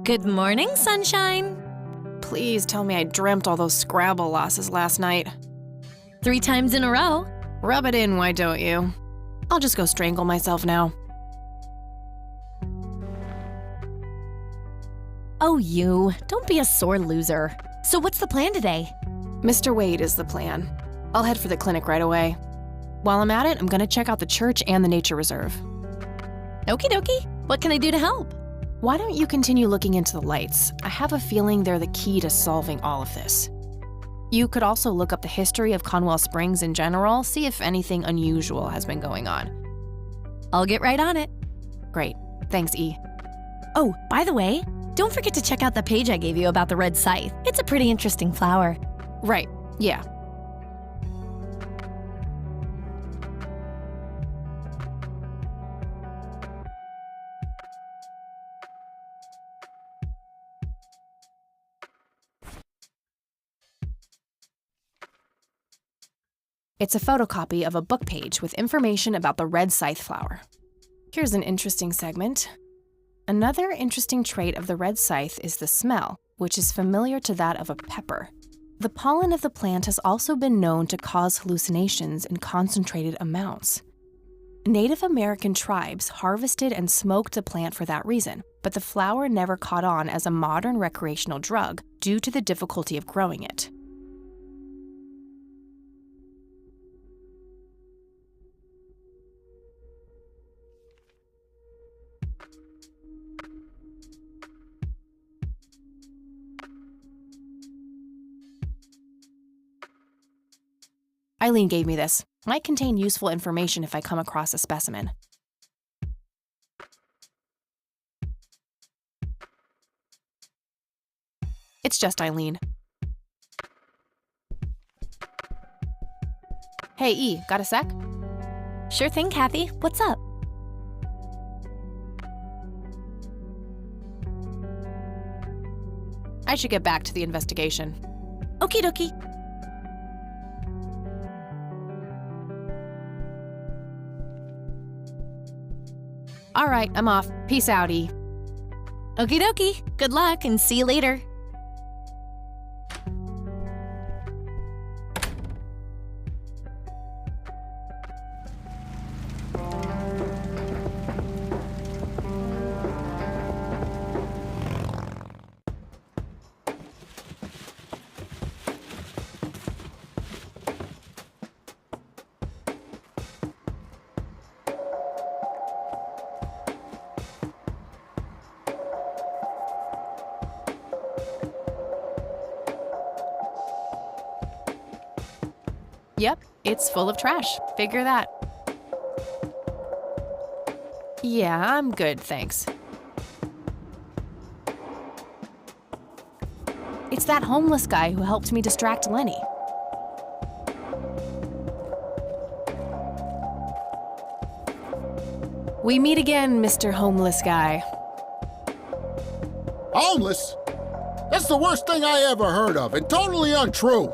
Good morning, sunshine. Please tell me I dreamt all those Scrabble losses last night. 3 times in a row. Rub it in, why don't you? I'll just go strangle myself now. Oh, you. Don't be a sore loser. So what's the plan today? Mr. Wade is the plan. I'll head for the clinic right away. While I'm at it, I'm gonna check out the church and the nature reserve. Okie dokie. What can I do to help? Why don't you continue looking into the lights? I have a feeling they're the key to solving all of this. You could also look up the history of Conwell Springs in general, see if anything unusual has been going on. I'll get right on it. Great. Thanks, E. Oh, by the way, don't forget to check out the page I gave you about the red scythe. It's a pretty interesting flower. Right. Yeah. It's a photocopy of a book page with information about the red scythe flower. Here's an interesting segment. Another interesting trait of the red scythe is the smell, which is familiar to that of a pepper. The pollen of the plant has also been known to cause hallucinations in concentrated amounts. Native American tribes harvested and smoked the plant for that reason, but the flower never caught on as a modern recreational drug due to the difficulty of growing it. Eileen gave me this. Might contain useful information if I come across a specimen. It's just Eileen. Hey, E, got a sec? Sure thing, Kathy. What's up? I should get back to the investigation. Okie dokie. All right, I'm off. Peace out, E. Okie dokie. Good luck and see you later. Yep, it's full of trash. Figure that. Yeah, I'm good, thanks. It's that homeless guy who helped me distract Lenny. We meet again, Mr. Homeless Guy. Homeless? That's the worst thing I ever heard of, and totally untrue.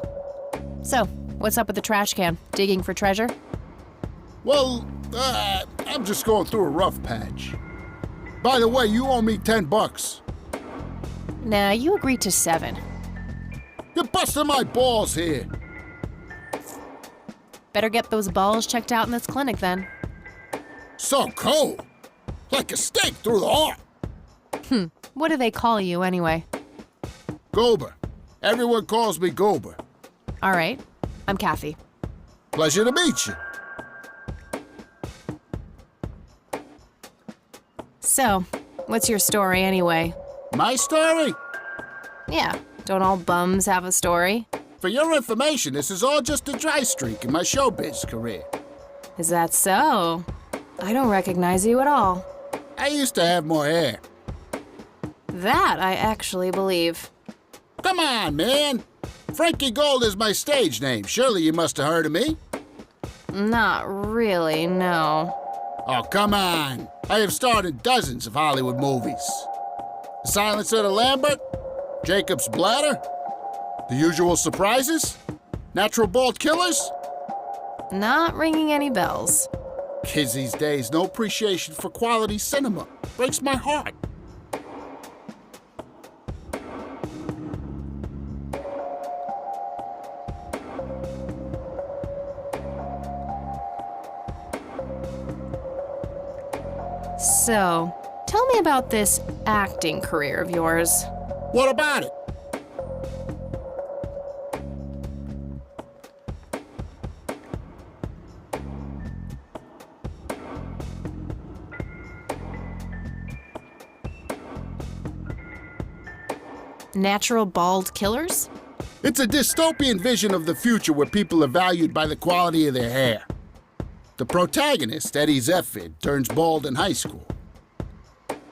So, what's up with the trash can? Digging for treasure? Well, I'm just going through a rough patch. By the way, you owe me $10. Nah, you agreed to 7. You're busting my balls here. Better get those balls checked out in this clinic then. So cold. Like a stake through the heart. What do they call you anyway? Gober. Everyone calls me Gober. All right, I'm Kathy. Pleasure to meet you. So, what's your story anyway? My story? Yeah, don't all bums have a story? For your information, this is all just a dry streak in my showbiz career. Is that so? I don't recognize you at all. I used to have more hair. That I actually believe. Come on, man. Frankie Gold is my stage name. Surely you must have heard of me. Not really, no. Oh, come on. I have starred in dozens of Hollywood movies. The Silence of the Lambert, Jacob's Bladder, The Usual Surprises, Natural Bald Killers. Not ringing any bells. Kids these days, no appreciation for quality cinema. Breaks my heart. So, tell me about this acting career of yours. What about it? Natural bald killers? It's a dystopian vision of the future where people are valued by the quality of their hair. The protagonist, Eddie Zephyr, turns bald in high school.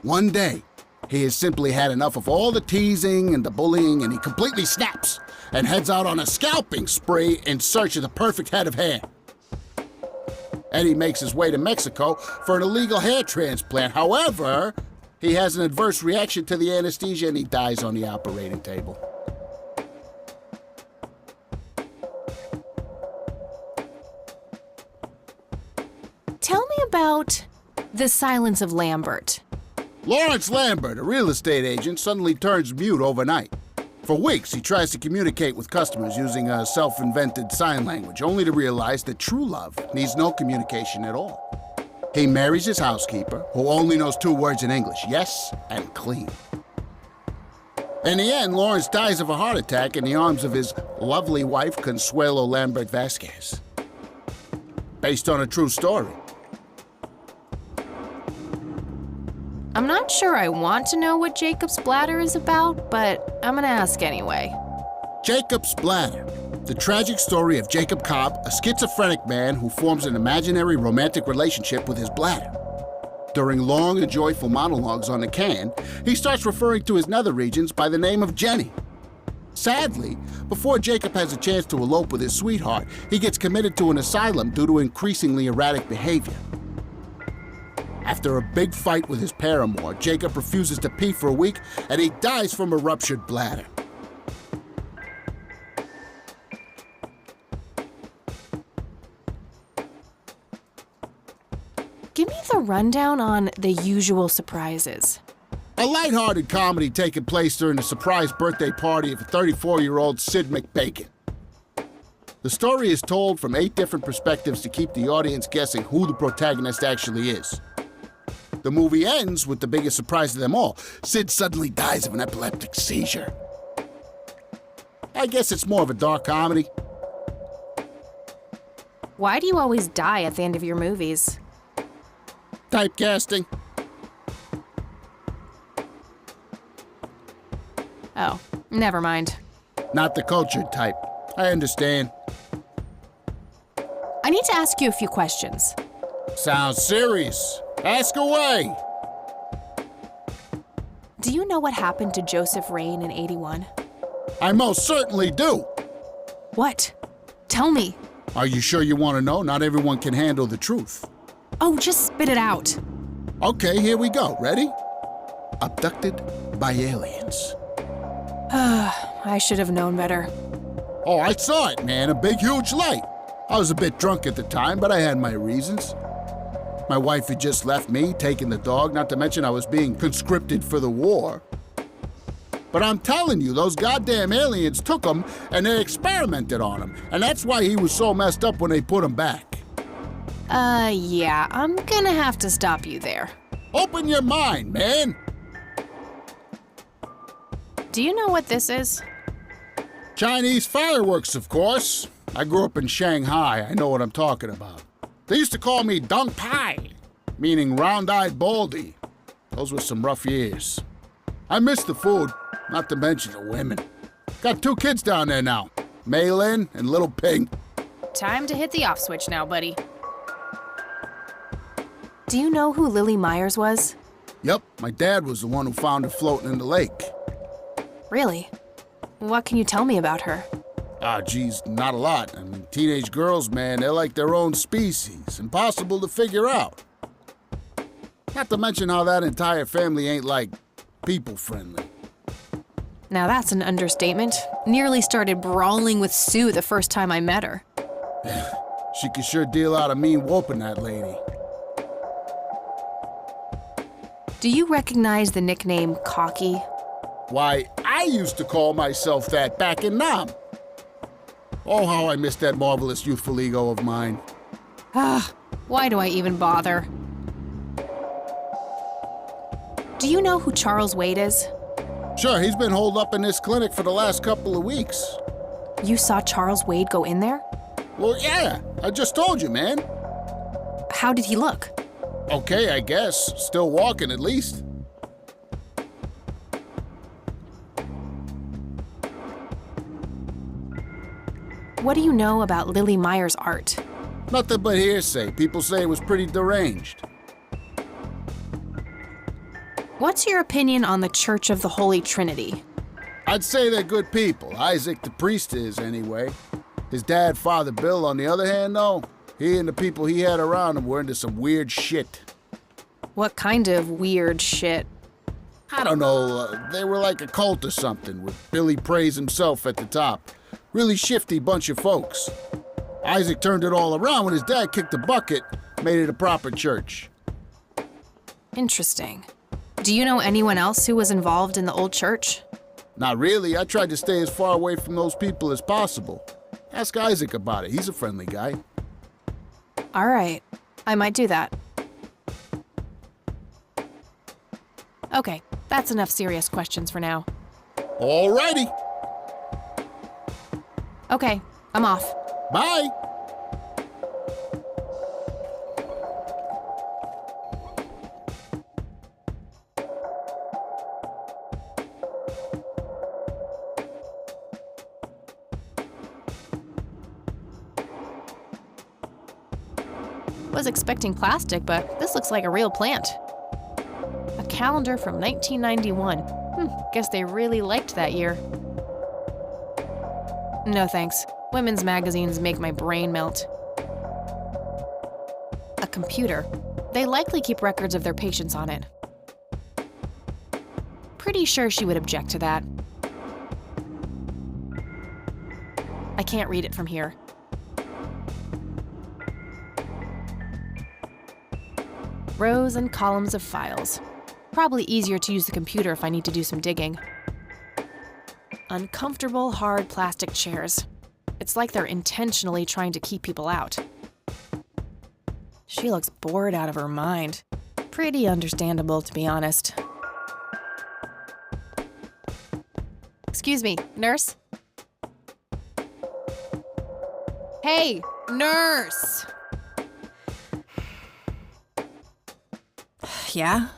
One day, he has simply had enough of all the teasing and the bullying, and he completely snaps and heads out on a scalping spree in search of the perfect head of hair. Eddie makes his way to Mexico for an illegal hair transplant. However, he has an adverse reaction to the anesthesia and he dies on the operating table. Tell me about The Silence of Lambert. Lawrence Lambert, a real estate agent, suddenly turns mute overnight. For weeks, he tries to communicate with customers using a self-invented sign language, only to realize that true love needs no communication at all. He marries his housekeeper, who only knows 2 words in English, yes and clean. In the end, Lawrence dies of a heart attack in the arms of his lovely wife, Consuelo Lambert Vasquez. Based on a true story. I'm not sure I want to know what Jacob's Bladder is about, but I'm gonna ask anyway. Jacob's Bladder. The tragic story of Jacob Cobb, a schizophrenic man who forms an imaginary romantic relationship with his bladder. During long and joyful monologues on the can, he starts referring to his nether regions by the name of Jenny. Sadly, before Jacob has a chance to elope with his sweetheart, he gets committed to an asylum due to increasingly erratic behavior. After a big fight with his paramour, Jacob refuses to pee for a week and he dies from a ruptured bladder. Give me the rundown on The Usual Surprises. A lighthearted comedy taking place during the surprise birthday party of a 34-year-old Sid McBacon. The story is told from 8 different perspectives to keep the audience guessing who the protagonist actually is. The movie ends with the biggest surprise of them all. Sid suddenly dies of an epileptic seizure. I guess it's more of a dark comedy. Why do you always die at the end of your movies? Typecasting. Oh, never mind. Not the cultured type. I understand. I need to ask you a few questions. Sounds serious. Ask away. Do you know what happened to Joseph Rain in '81? I most certainly do. What? Tell me. Are you sure you want to know? Not everyone can handle the truth. Oh, just spit it out. Okay, here we go. Ready? Abducted by aliens. I should have known better. Oh, I saw it, man. A big, huge light. I was a bit drunk at the time, but I had my reasons. My wife had just left me, taking the dog, not to mention I was being conscripted for the war. But I'm telling you, those goddamn aliens took him and they experimented on him. And that's why he was so messed up when they put him back. Yeah, I'm gonna have to stop you there. Open your mind, man. Do you know what this is? Chinese fireworks, of course. I grew up in Shanghai. I know what I'm talking about. They used to call me Dong Pai, meaning round-eyed baldy. Those were some rough years. I miss the food, not to mention the women. Got 2 kids down there now, Mei Lin and Little Ping. Time to hit the off switch now, buddy. Do you know who Lily Myers was? Yep, my dad was the one who found her floating in the lake. Really? What can you tell me about her? Geez, not a lot. I mean, teenage girls, man, they're like their own species. Impossible to figure out. Not to mention how that entire family ain't, like, people-friendly. Now that's an understatement. Nearly started brawling with Sue the first time I met her. She could sure deal out a mean whooping, that lady. Do you recognize the nickname Cocky? Why, I used to call myself that back in Nam. Oh, how I miss that marvelous youthful ego of mine. Why do I even bother? Do you know who Charles Wade is? Sure, he's been holed up in this clinic for the last couple of weeks. You saw Charles Wade go in there? Well, yeah, I just told you, man. How did he look? Okay, I guess. Still walking, at least. What do you know about Lily Meyer's art? Nothing but hearsay. People say it was pretty deranged. What's your opinion on the Church of the Holy Trinity? I'd say they're good people. Isaac, the priest, is, anyway. His dad, Father Bill, on the other hand, though, he and the people he had around him were into some weird shit. What kind of weird shit? I don't know, they were like a cult or something, with Billy Praise himself at the top. Really shifty bunch of folks. Isaac turned it all around when his dad kicked the bucket, made it a proper church. Interesting. Do you know anyone else who was involved in the old church? Not really. I tried to stay as far away from those people as possible. Ask Isaac about it. He's a friendly guy. All right, I might do that. Okay, that's enough serious questions for now. Alrighty. Okay, I'm off. Bye. Was expecting plastic, but this looks like a real plant. A calendar from 1991. Guess they really liked that year. No thanks. Women's magazines make my brain melt. A computer. They likely keep records of their patients on it. Pretty sure she would object to that. I can't read it from here. Rows and columns of files. Probably easier to use the computer if I need to do some digging. Uncomfortable, hard plastic chairs. It's like they're intentionally trying to keep people out. She looks bored out of her mind. Pretty understandable, to be honest. Excuse me, nurse? Hey, nurse! Yeah?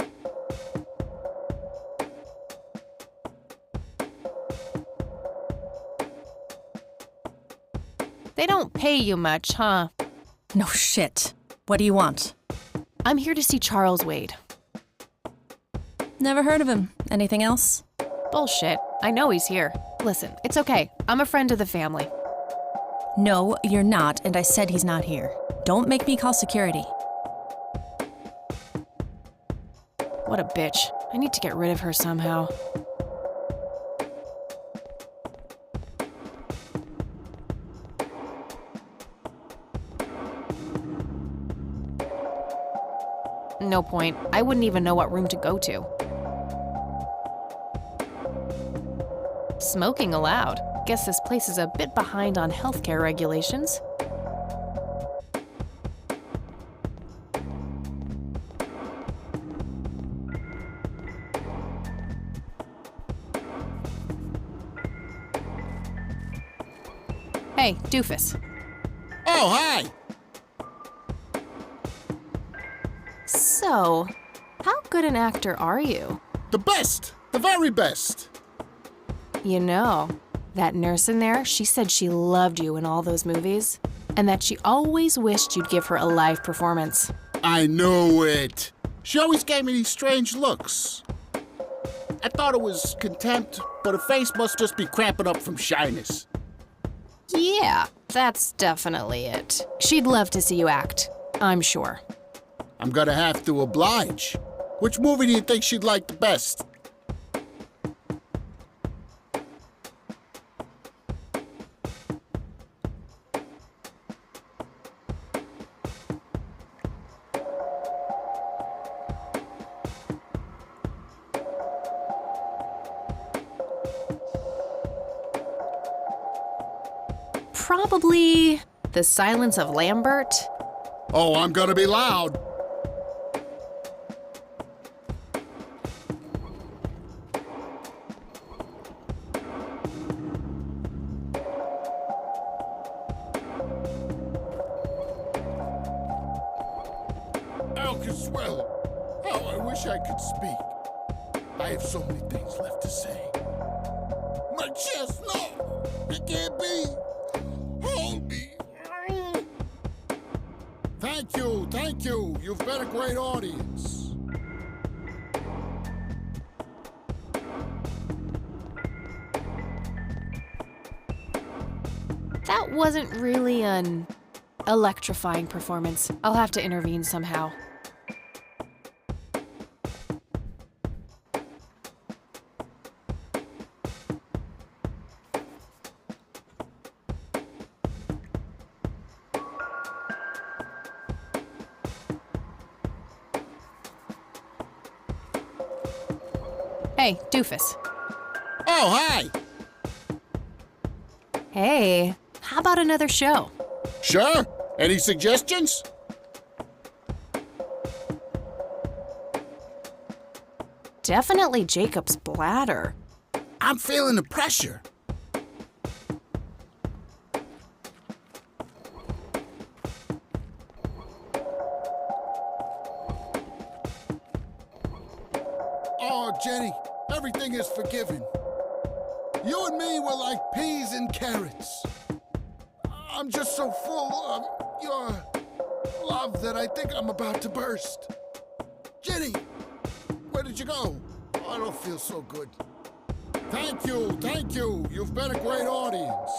They don't pay you much, huh? No shit. What do you want? I'm here to see Charles Wade. Never heard of him. Anything else? Bullshit. I know he's here. Listen, it's okay. I'm a friend of the family. No, you're not, and I said he's not here. Don't make me call security. What a bitch. I need to get rid of her somehow. No point. I wouldn't even know what room to go to. Smoking allowed. Guess this place is a bit behind on healthcare regulations. Hey, doofus. Oh, hi. So, how good an actor are you? The best. The very best. You know, that nurse in there, she said she loved you in all those movies, and that she always wished you'd give her a live performance. I knew it. She always gave me these strange looks. I thought it was contempt, but her face must just be cramping up from shyness. Yeah, that's definitely it. She'd love to see you act, I'm sure. I'm gonna have to oblige. Which movie do you think she'd like the best? Probably The Silence of Lambert. Oh, I'm gonna be loud. can swallow. How I wish I could speak. I have so many things left to say. My chest, no! It can't be! Hold me! Thank you. You've been a great audience. That wasn't really an electrifying performance. I'll have to intervene somehow. Hey, doofus. Oh, hi! Hey, how about another show? Sure. Any suggestions? Definitely Jacob's bladder. I'm feeling the pressure. Oh, Jenny, everything is forgiven. You and me were like peas and carrots. I'm just so full of your love that I think I'm about to burst. Jenny, where did you go? Oh, I don't feel so good. Thank you. You've been a great audience.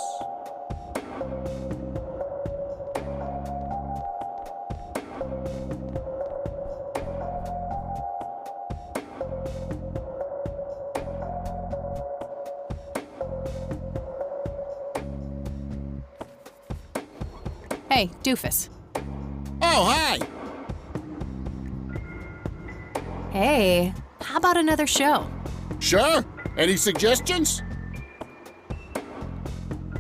Hey, doofus. Oh, hi! Hey, how about another show? Sure. Any suggestions?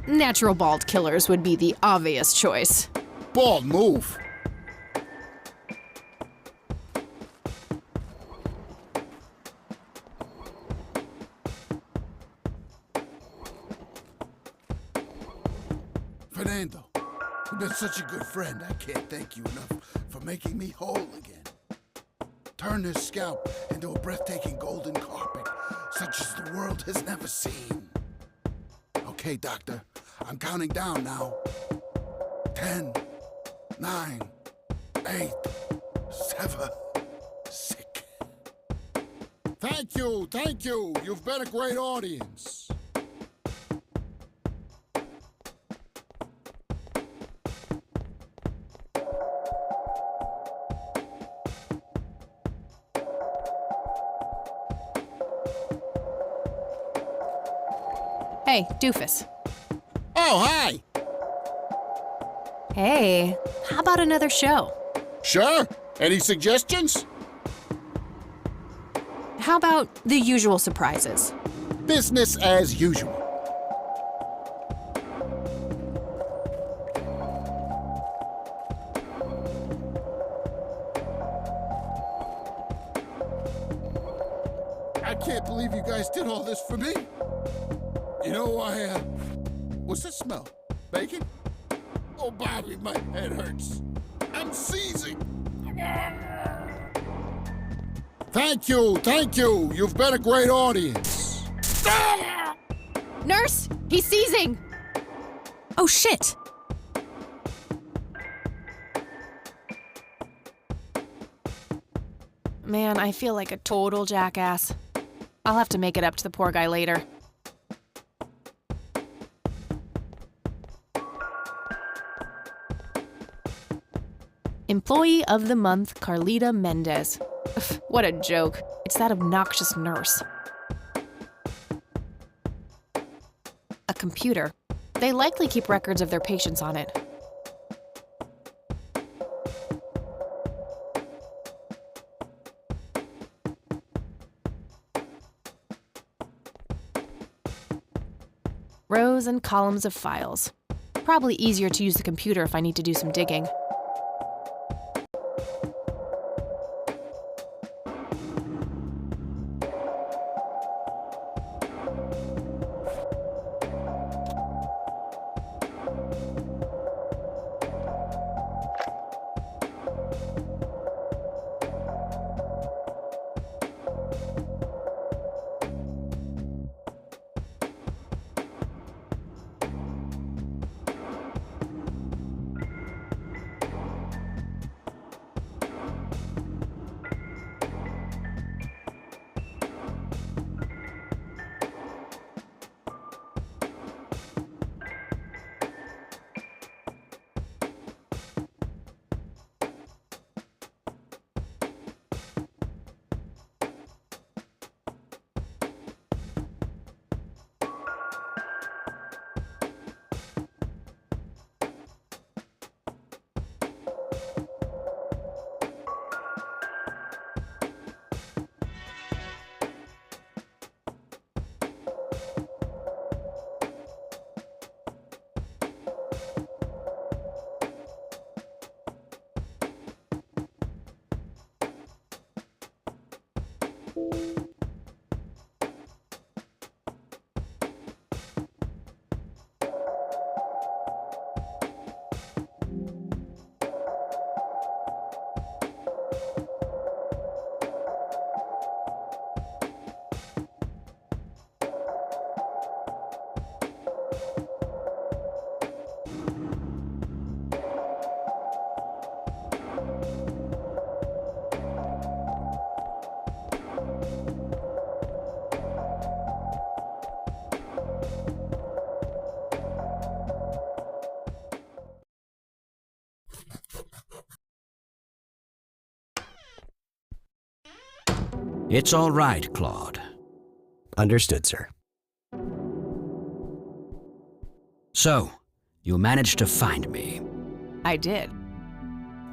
Natural bald killers would be the obvious choice. Bald move. Fernando, you've been such a good friend. I can't thank you enough for making me whole again. Turn this scalp into a breathtaking golden carpet, such as the world has never seen. Okay, Doctor, I'm counting down now. 10, 9, 8, 7, 6. Thank you. You've been a great audience. Hey, doofus. Oh, hi! Hey, how about another show? Sure. Any suggestions? How about the usual surprises? Business as usual. I can't believe you guys did all this for me. You know, what's that smell? Bacon? Oh, Bobby, my head hurts. I'm seizing. Thank you. You've been a great audience. Nurse, he's seizing! Oh shit! Man, I feel like a total jackass. I'll have to make it up to the poor guy later. Employee of the Month, Carlita Mendez. Ugh, what a joke. It's that obnoxious nurse. A computer. They likely keep records of their patients on it. Rows and columns of files. Probably easier to use the computer if I need to do some digging. It's all right, Claude. Understood, sir. So, you managed to find me. I did.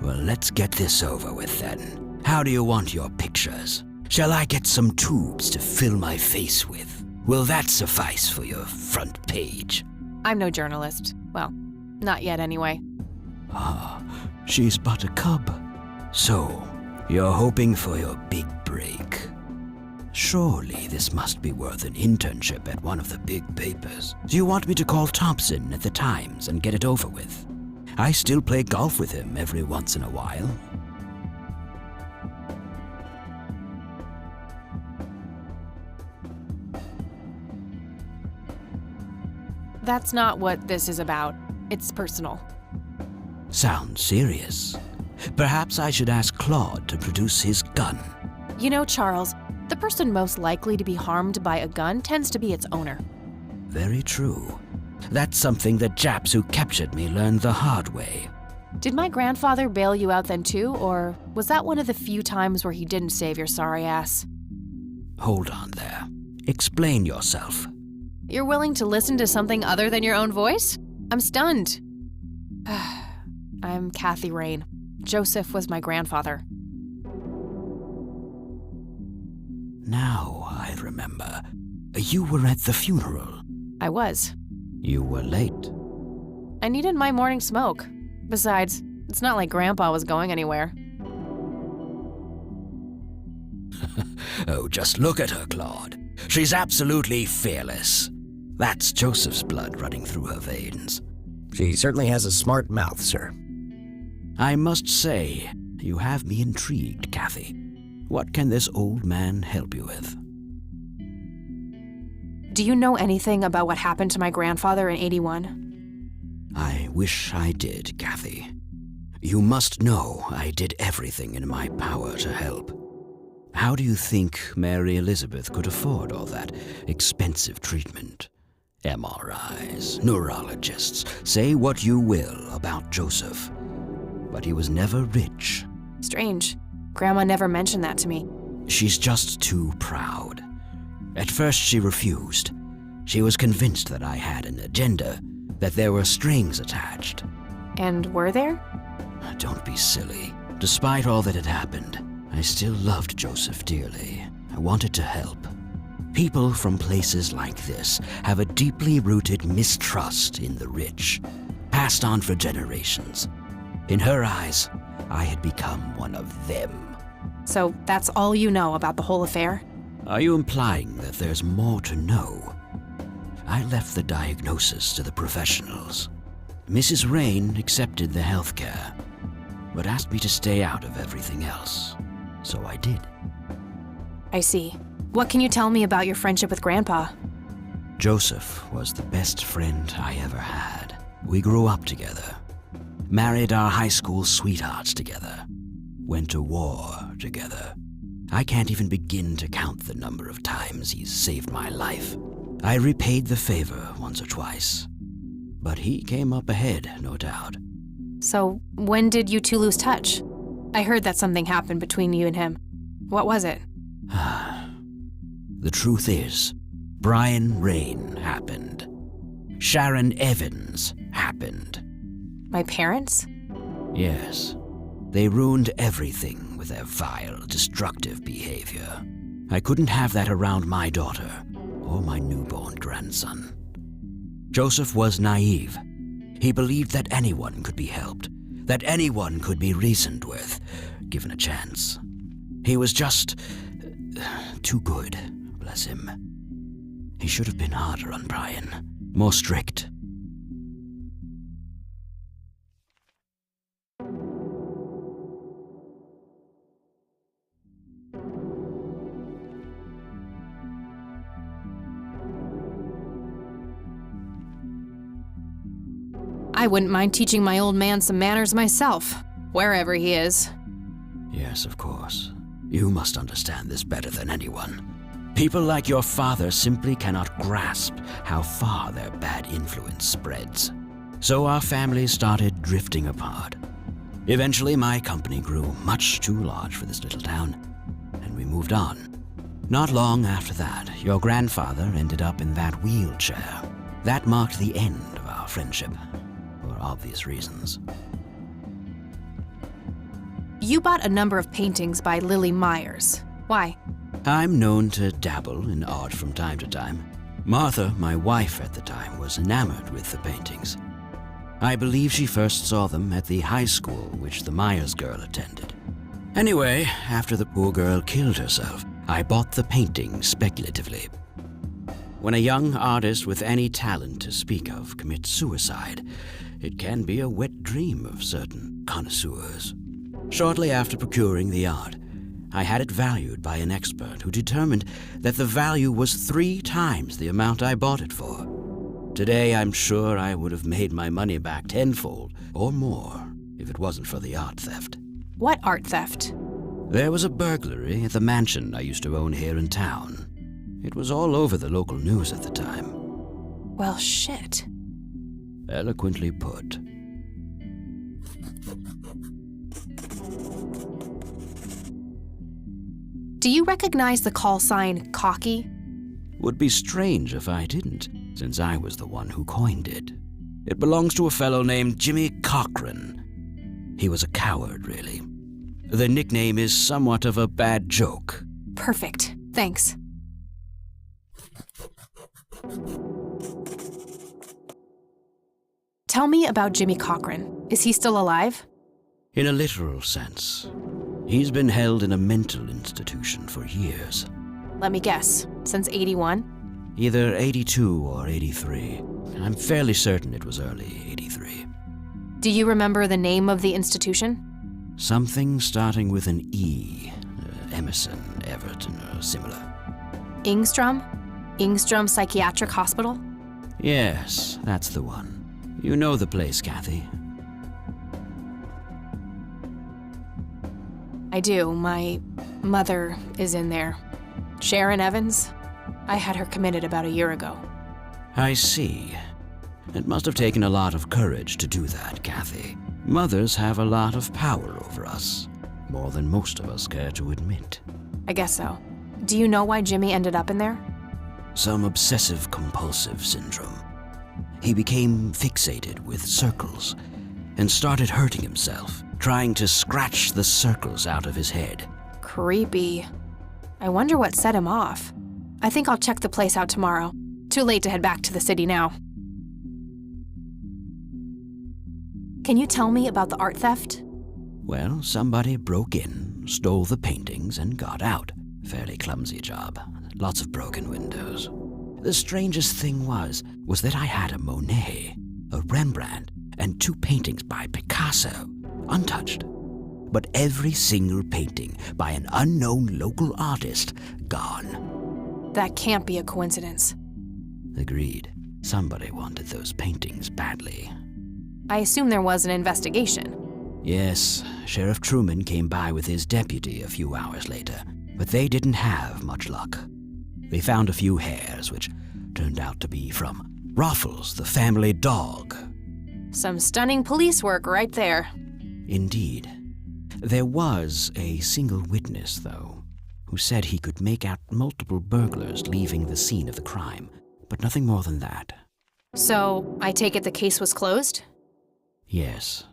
Well, let's get this over with then. How do you want your pictures? Shall I get some tubes to fill my face with? Will that suffice for your front page? I'm no journalist. Well, not yet anyway. Ah, she's but a cub. So, you're hoping for your big break. Surely this must be worth an internship at one of the big papers. Do you want me to call Thompson at the Times and get it over with? I still play golf with him every once in a while. That's not what this is about. It's personal. Sounds serious. Perhaps I should ask Claude to produce his gun. You know, Charles, the person most likely to be harmed by a gun tends to be its owner. Very true. That's something the Japs who captured me learned the hard way. Did my grandfather bail you out then too, or was that one of the few times where he didn't save your sorry ass? Hold on there. Explain yourself. You're willing to listen to something other than your own voice? I'm stunned. I'm Kathy Rain. Joseph was my grandfather. Now I remember. You were at the funeral. I was. You were late. I needed my morning smoke. Besides, it's not like Grandpa was going anywhere. Oh, just look at her, Claude. She's absolutely fearless. That's Joseph's blood running through her veins. She certainly has a smart mouth, sir. I must say, you have me intrigued, Kathy. What can this old man help you with? Do you know anything about what happened to my grandfather in '81? I wish I did, Kathy. You must know I did everything in my power to help. How do you think Mary Elizabeth could afford all that expensive treatment? MRIs, neurologists, say what you will about Joseph. But he was never rich. Strange. Grandma never mentioned that to me. She's just too proud. At first she refused. She was convinced that I had an agenda, that there were strings attached. And were there? Don't be silly. Despite all that had happened, I still loved Joseph dearly. I wanted to help. People from places like this have a deeply rooted mistrust in the rich, passed on for generations. In her eyes, I had become one of them. So that's all you know about the whole affair? Are you implying that there's more to know? I left the diagnosis to the professionals. Mrs. Rain accepted the health care, but asked me to stay out of everything else. So I did. I see. What can you tell me about your friendship with Grandpa? Joseph was the best friend I ever had. We grew up together, married our high school sweethearts together, went to war together. I can't even begin to count the number of times he's saved my life. I repaid the favor once or twice, but he came up ahead, no doubt. So when did you two lose touch? I heard that something happened between you and him. What was it? The truth is, Brian Rain happened. Sharon Evans happened. My parents? Yes. They ruined everything with their vile, destructive behavior. I couldn't have that around my daughter or my newborn grandson. Joseph was naive. He believed that anyone could be helped, that anyone could be reasoned with, given a chance. He was just too good, bless him. He should have been harder on Brian, more strict. I wouldn't mind teaching my old man some manners myself, wherever he is. Yes, of course. You must understand this better than anyone. People like your father simply cannot grasp how far their bad influence spreads. So our families started drifting apart. Eventually, my company grew much too large for this little town, and we moved on. Not long after that, your grandfather ended up in that wheelchair. That marked the end of our friendship, for obvious reasons. You bought a number of paintings by Lily Myers. Why? I'm known to dabble in art from time to time. Martha, my wife at the time, was enamored with the paintings. I believe she first saw them at the high school which the Myers girl attended. Anyway, after the poor girl killed herself, I bought the paintings speculatively. When a young artist with any talent to speak of commits suicide, it can be a wet dream of certain connoisseurs. Shortly after procuring the art, I had it valued by an expert who determined that the value was 3 times the amount I bought it for. Today, I'm sure I would have made my money back tenfold or more if it wasn't for the art theft. What art theft? There was a burglary at the mansion I used to own here in town. It was all over the local news at the time. Well, shit. Eloquently put. Do you recognize the call sign Cocky? Would be strange if I didn't, since I was the one who coined it. It belongs to a fellow named Jimmy Cochran. He was a coward, really. The nickname is somewhat of a bad joke. Perfect. Thanks. Tell me about Jimmy Cochran. Is he still alive? In a literal sense. He's been held in a mental institution for years. Let me guess. Since 81? Either 82 or 83. I'm fairly certain it was early 83. Do you remember the name of the institution? Something starting with an E. Emerson, Everton, or similar. Ingstrom? Ingstrom Psychiatric Hospital? Yes, that's the one. You know the place, Kathy. I do. My mother is in there. Sharon Evans? I had her committed about a year ago. I see. It must have taken a lot of courage to do that, Kathy. Mothers have a lot of power over us, more than most of us care to admit. I guess so. Do you know why Jimmy ended up in there? Some obsessive-compulsive syndrome. He became fixated with circles and started hurting himself, trying to scratch the circles out of his head. Creepy. I wonder what set him off. I think I'll check the place out tomorrow. Too late to head back to the city now. Can you tell me about the art theft? Well, somebody broke in, stole the paintings, and got out. Fairly clumsy job. Lots of broken windows. The strangest thing was that I had a Monet, a Rembrandt, and 2 paintings by Picasso, untouched. But every single painting by an unknown local artist, gone. That can't be a coincidence. Agreed. Somebody wanted those paintings badly. I assume there was an investigation. Yes, Sheriff Truman came by with his deputy a few hours later, but they didn't have much luck. They found a few hairs, which turned out to be from Ruffles, the family dog. Some stunning police work right there. Indeed. There was a single witness, though, who said he could make out multiple burglars leaving the scene of the crime, but nothing more than that. So, I take it the case was closed? Yes.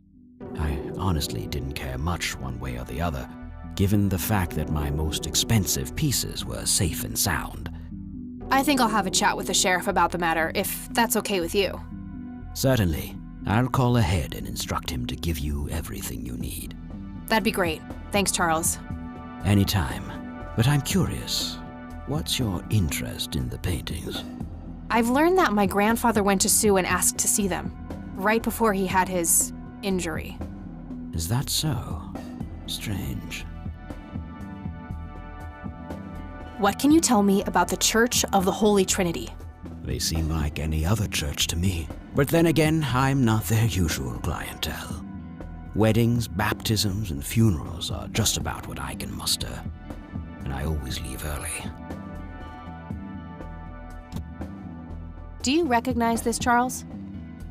I honestly didn't care much one way or the other, given the fact that my most expensive pieces were safe and sound. I think I'll have a chat with the sheriff about the matter, if that's okay with you. Certainly. I'll call ahead and instruct him to give you everything you need. That'd be great. Thanks, Charles. Anytime. But I'm curious, what's your interest in the paintings? I've learned that my grandfather went to Sue and asked to see them, right before he had his injury. Is that so? Strange. What can you tell me about the Church of the Holy Trinity? They seem like any other church to me. But then again, I'm not their usual clientele. Weddings, baptisms, and funerals are just about what I can muster. And I always leave early. Do you recognize this, Charles?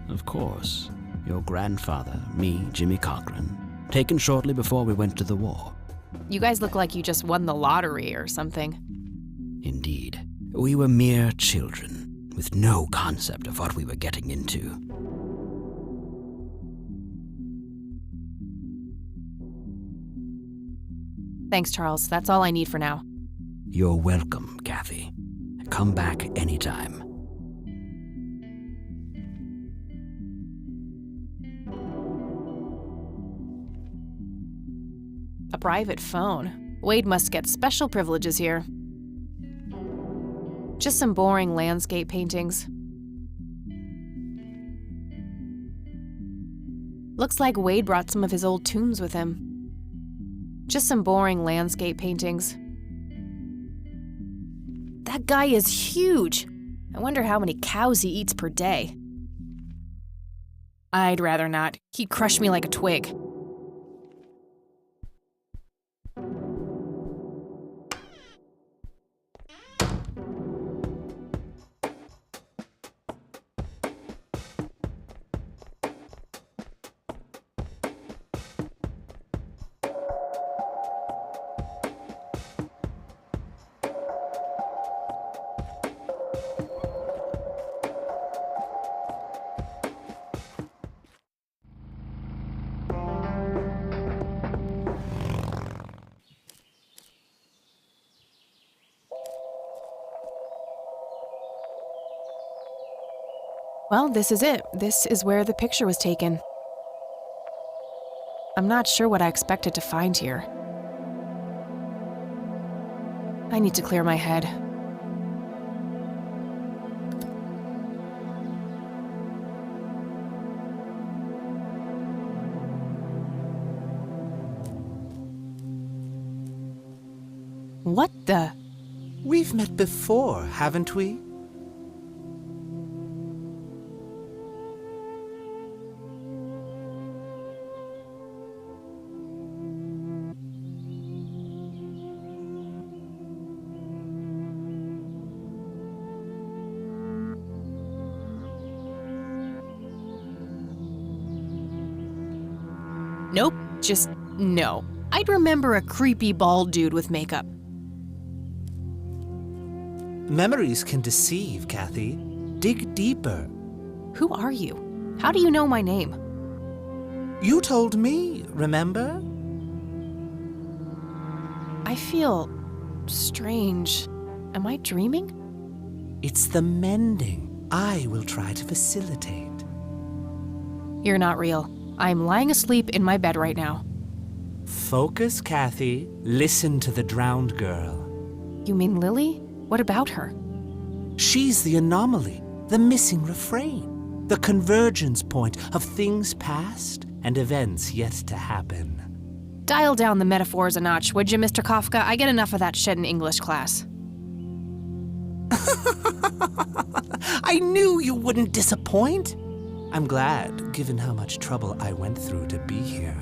Of course. Your grandfather, me, Jimmy Cochran, taken shortly before we went to the war. You guys look like you just won the lottery or something. Indeed, we were mere children, with no concept of what we were getting into. Thanks, Charles. That's all I need for now. You're welcome, Kathy. Come back anytime. A private phone. Wade must get special privileges here. Just some boring landscape paintings. Looks like Wade brought some of his old tombs with him. Just some boring landscape paintings. That guy is huge. I wonder how many cows he eats per day. I'd rather not. He'd crush me like a twig. Well, this is it. This is where the picture was taken. I'm not sure what I expected to find here. I need to clear my head. What the? We've met before, haven't we? Nope, just no. I'd remember a creepy bald dude with makeup. Memories can deceive, Kathy. Dig deeper. Who are you? How do you know my name? You told me, remember? I feel strange. Am I dreaming? It's the mending I will try to facilitate. You're not real. I'm lying asleep in my bed right now. Focus, Kathy. Listen to the drowned girl. You mean Lily? What about her? She's the anomaly, the missing refrain, the convergence point of things past and events yet to happen. Dial down the metaphors a notch, would you, Mr. Kafka? I get enough of that shit in English class. I knew you wouldn't disappoint. I'm glad, given how much trouble I went through to be here.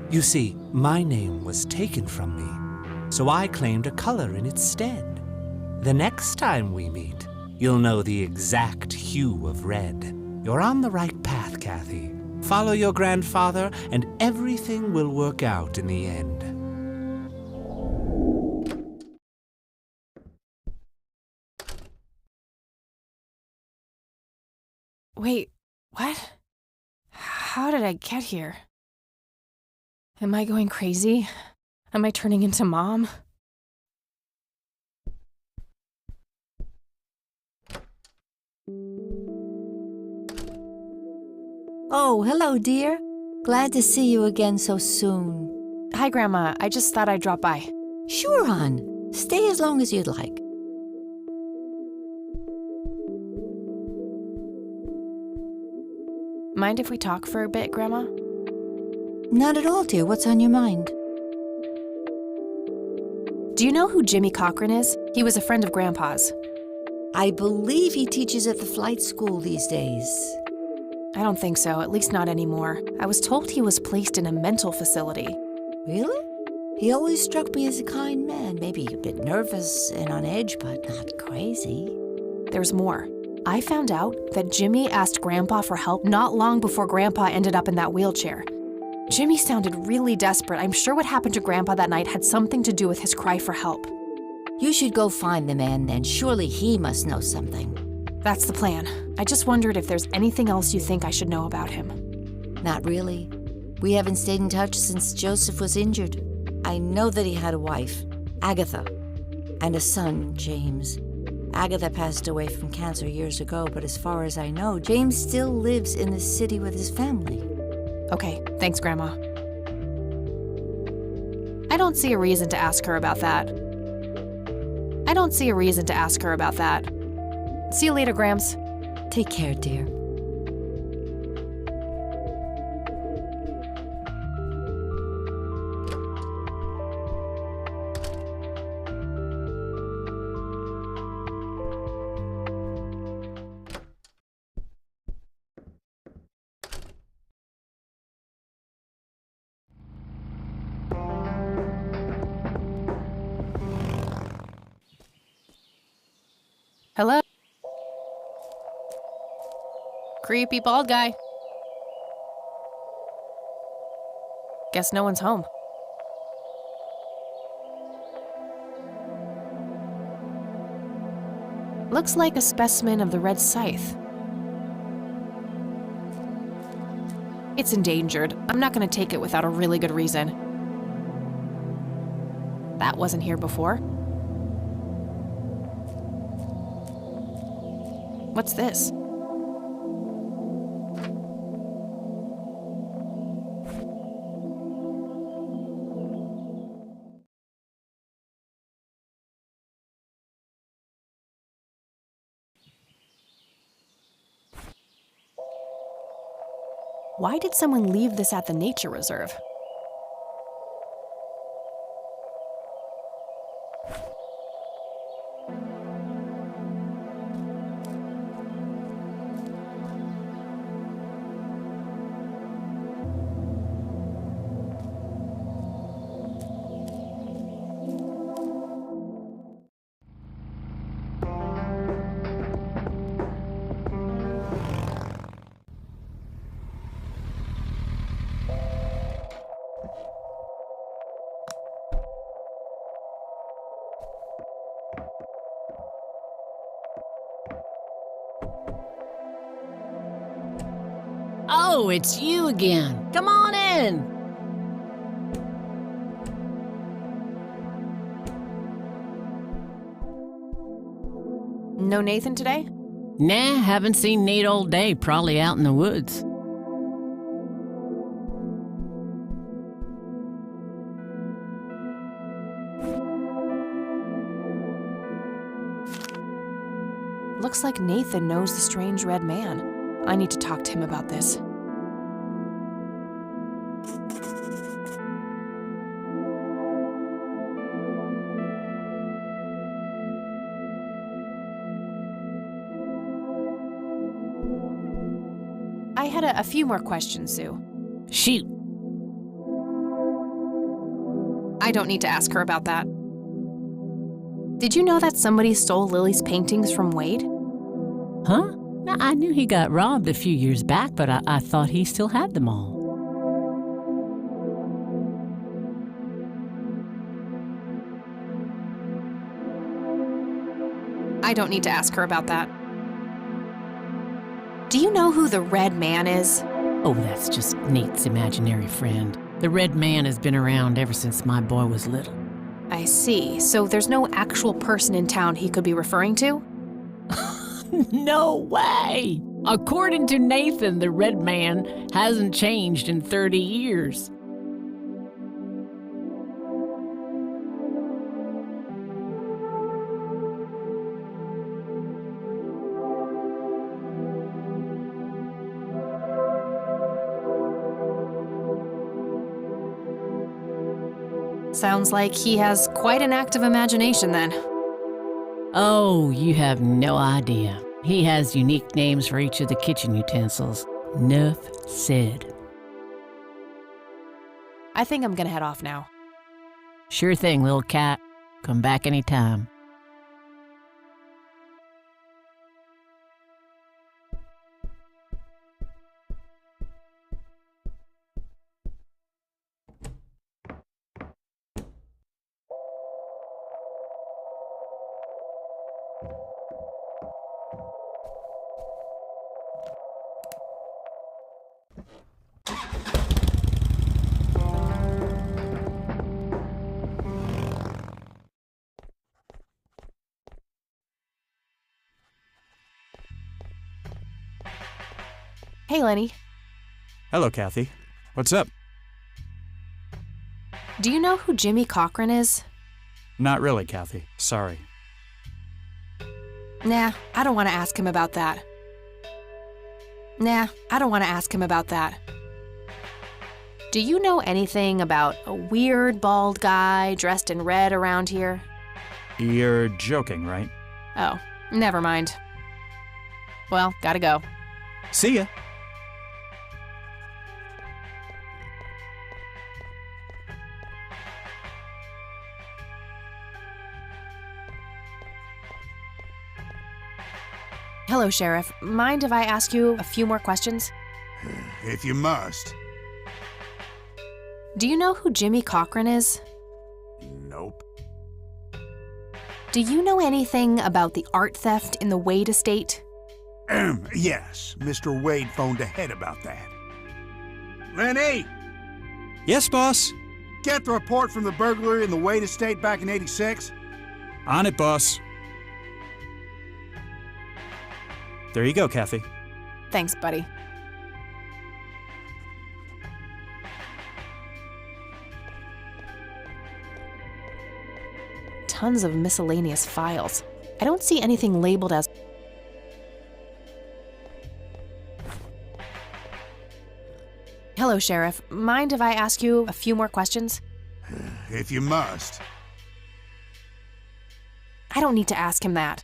You see, my name was taken from me, so I claimed a color in its stead. The next time we meet, you'll know the exact hue of red. You're on the right path, Kathy. Follow your grandfather, and everything will work out in the end. Wait, what? How did I get here? Am I going crazy? Am I turning into Mom? Oh, hello, dear. Glad to see you again so soon. Hi, Grandma. I just thought I'd drop by. Sure, hon. Stay as long as you'd like. Mind if we talk for a bit, Grandma? Not at all, dear. What's on your mind? Do you know who Jimmy Cochran is? He was a friend of Grandpa's. I believe he teaches at the flight school these days. I don't think so, at least not anymore. I was told he was placed in a mental facility. Really? He always struck me as a kind man. Maybe a bit nervous and on edge, but not crazy. There's more. I found out that Jimmy asked Grandpa for help not long before Grandpa ended up in that wheelchair. Jimmy sounded really desperate. I'm sure what happened to Grandpa that night had something to do with his cry for help. You should go find the man then. Surely he must know something. That's the plan. I just wondered if there's anything else you think I should know about him. Not really. We haven't stayed in touch since Joseph was injured. I know that he had a wife, Agatha, and a son, James. Agatha passed away from cancer years ago, but as far as I know, James still lives in the city with his family. Okay, thanks, Grandma. I don't see a reason to ask her about that. See you later, Grams. Take care, dear. Hello? Creepy bald guy. Guess no one's home. Looks like a specimen of the red scythe. It's endangered. I'm not gonna take it without a really good reason. That wasn't here before. What's this? Why did someone leave this at the nature reserve? Oh, it's you again. Come on in. No Nathan today? Nah, haven't seen Nate all day. Probably out in the woods. Looks like Nathan knows the strange red man. I need to talk to him about this. I had a few more questions, Sue. Shoot. I don't need to ask her about that. Did you know that somebody stole Lily's paintings from Wade? Huh? No, I knew he got robbed a few years back, but I thought he still had them all. I don't need to ask her about that. Do you know who the Red Man is? Oh, that's just Nate's imaginary friend. The Red Man has been around ever since my boy was little. I see. So there's no actual person in town he could be referring to? No way! According to Nathan, the Red Man hasn't changed in 30 years. Sounds like he has quite an active imagination then. Oh, you have no idea. He has unique names for each of the kitchen utensils. Nuff said. I think I'm gonna head off now. Sure thing, little cat. Come back anytime. Hey, Lenny. Hello, Kathy. What's up? Do you know who Jimmy Cochran is? Not really, Kathy. Sorry. Nah, I don't want to ask him about that. Do you know anything about a weird bald guy dressed in red around here? You're joking, right? Oh, never mind. Well, gotta go. See ya. Hello, Sheriff. Mind if I ask you a few more questions? If you must. Do you know who Jimmy Cochran is? Nope. Do you know anything about the art theft in the Wade estate? Yes, Mr. Wade phoned ahead about that. Lenny, Yes, boss. get the report from the burglary in the Wade estate back in '86. On it, boss. There you go, Kathy. Thanks, buddy. Tons of miscellaneous files. I don't see anything labeled as... Hello, Sheriff. Mind if I ask you a few more questions? If you must. I don't need to ask him that.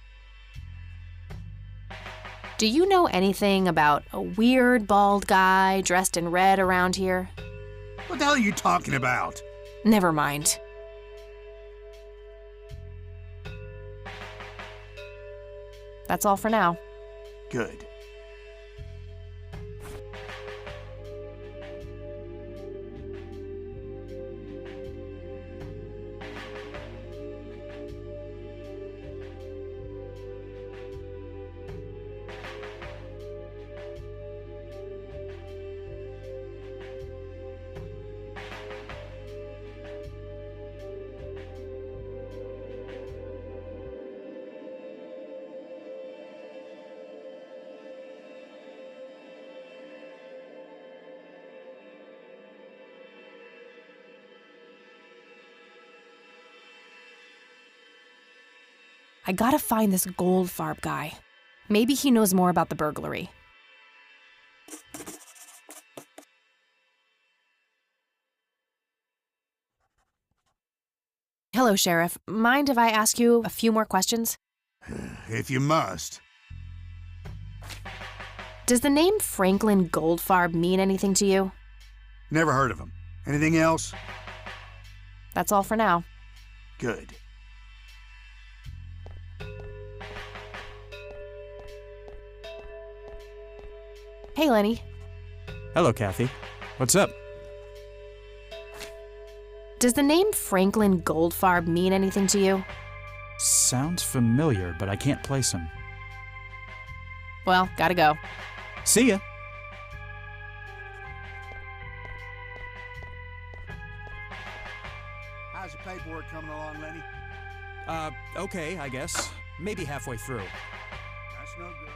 Do you know anything about a weird bald guy dressed in red around here? What the hell are you talking about? Never mind. That's all for now. Good. I gotta find this Goldfarb guy. Maybe he knows more about the burglary. Hello, Sheriff. Mind if I ask you a few more questions? If you must. Does the name Franklin Goldfarb mean anything to you? Never heard of him. Anything else? That's all for now. Good. Hey, Lenny. Hello, Kathy. What's up? Does the name Franklin Goldfarb mean anything to you? Sounds familiar, but I can't place him. Well, gotta go. See ya. How's the paperwork coming along, Lenny? Okay, I guess. Maybe halfway through. That's no good.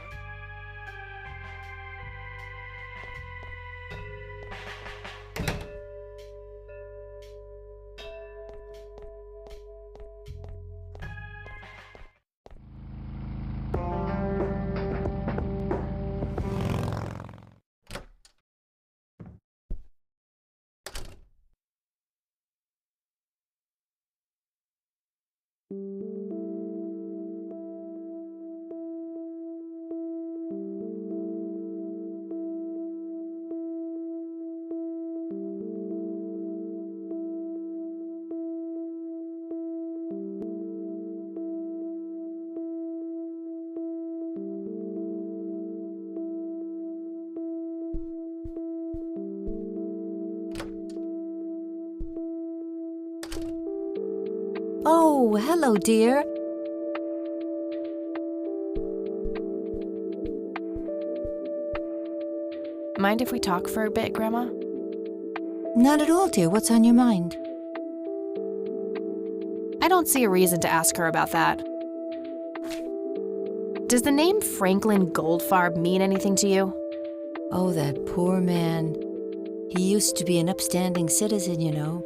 Oh, hello, dear. Mind if we talk for a bit, Grandma? Not at all, dear. What's on your mind? I don't see a reason to ask her about that. Does the name Franklin Goldfarb mean anything to you? Oh, that poor man. He used to be an upstanding citizen, you know.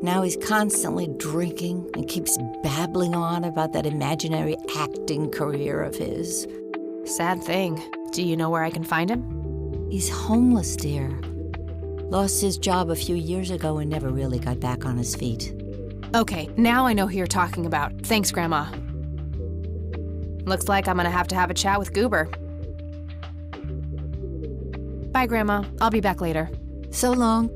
Now he's constantly drinking and keeps babbling on about that imaginary acting career of his. Sad thing. Do you know where I can find him? He's homeless, dear. Lost his job a few years ago and never really got back on his feet. Okay, now I know who you're talking about. Thanks, Grandma. Looks like I'm gonna have to have a chat with Goober. Bye, Grandma. I'll be back later. So long.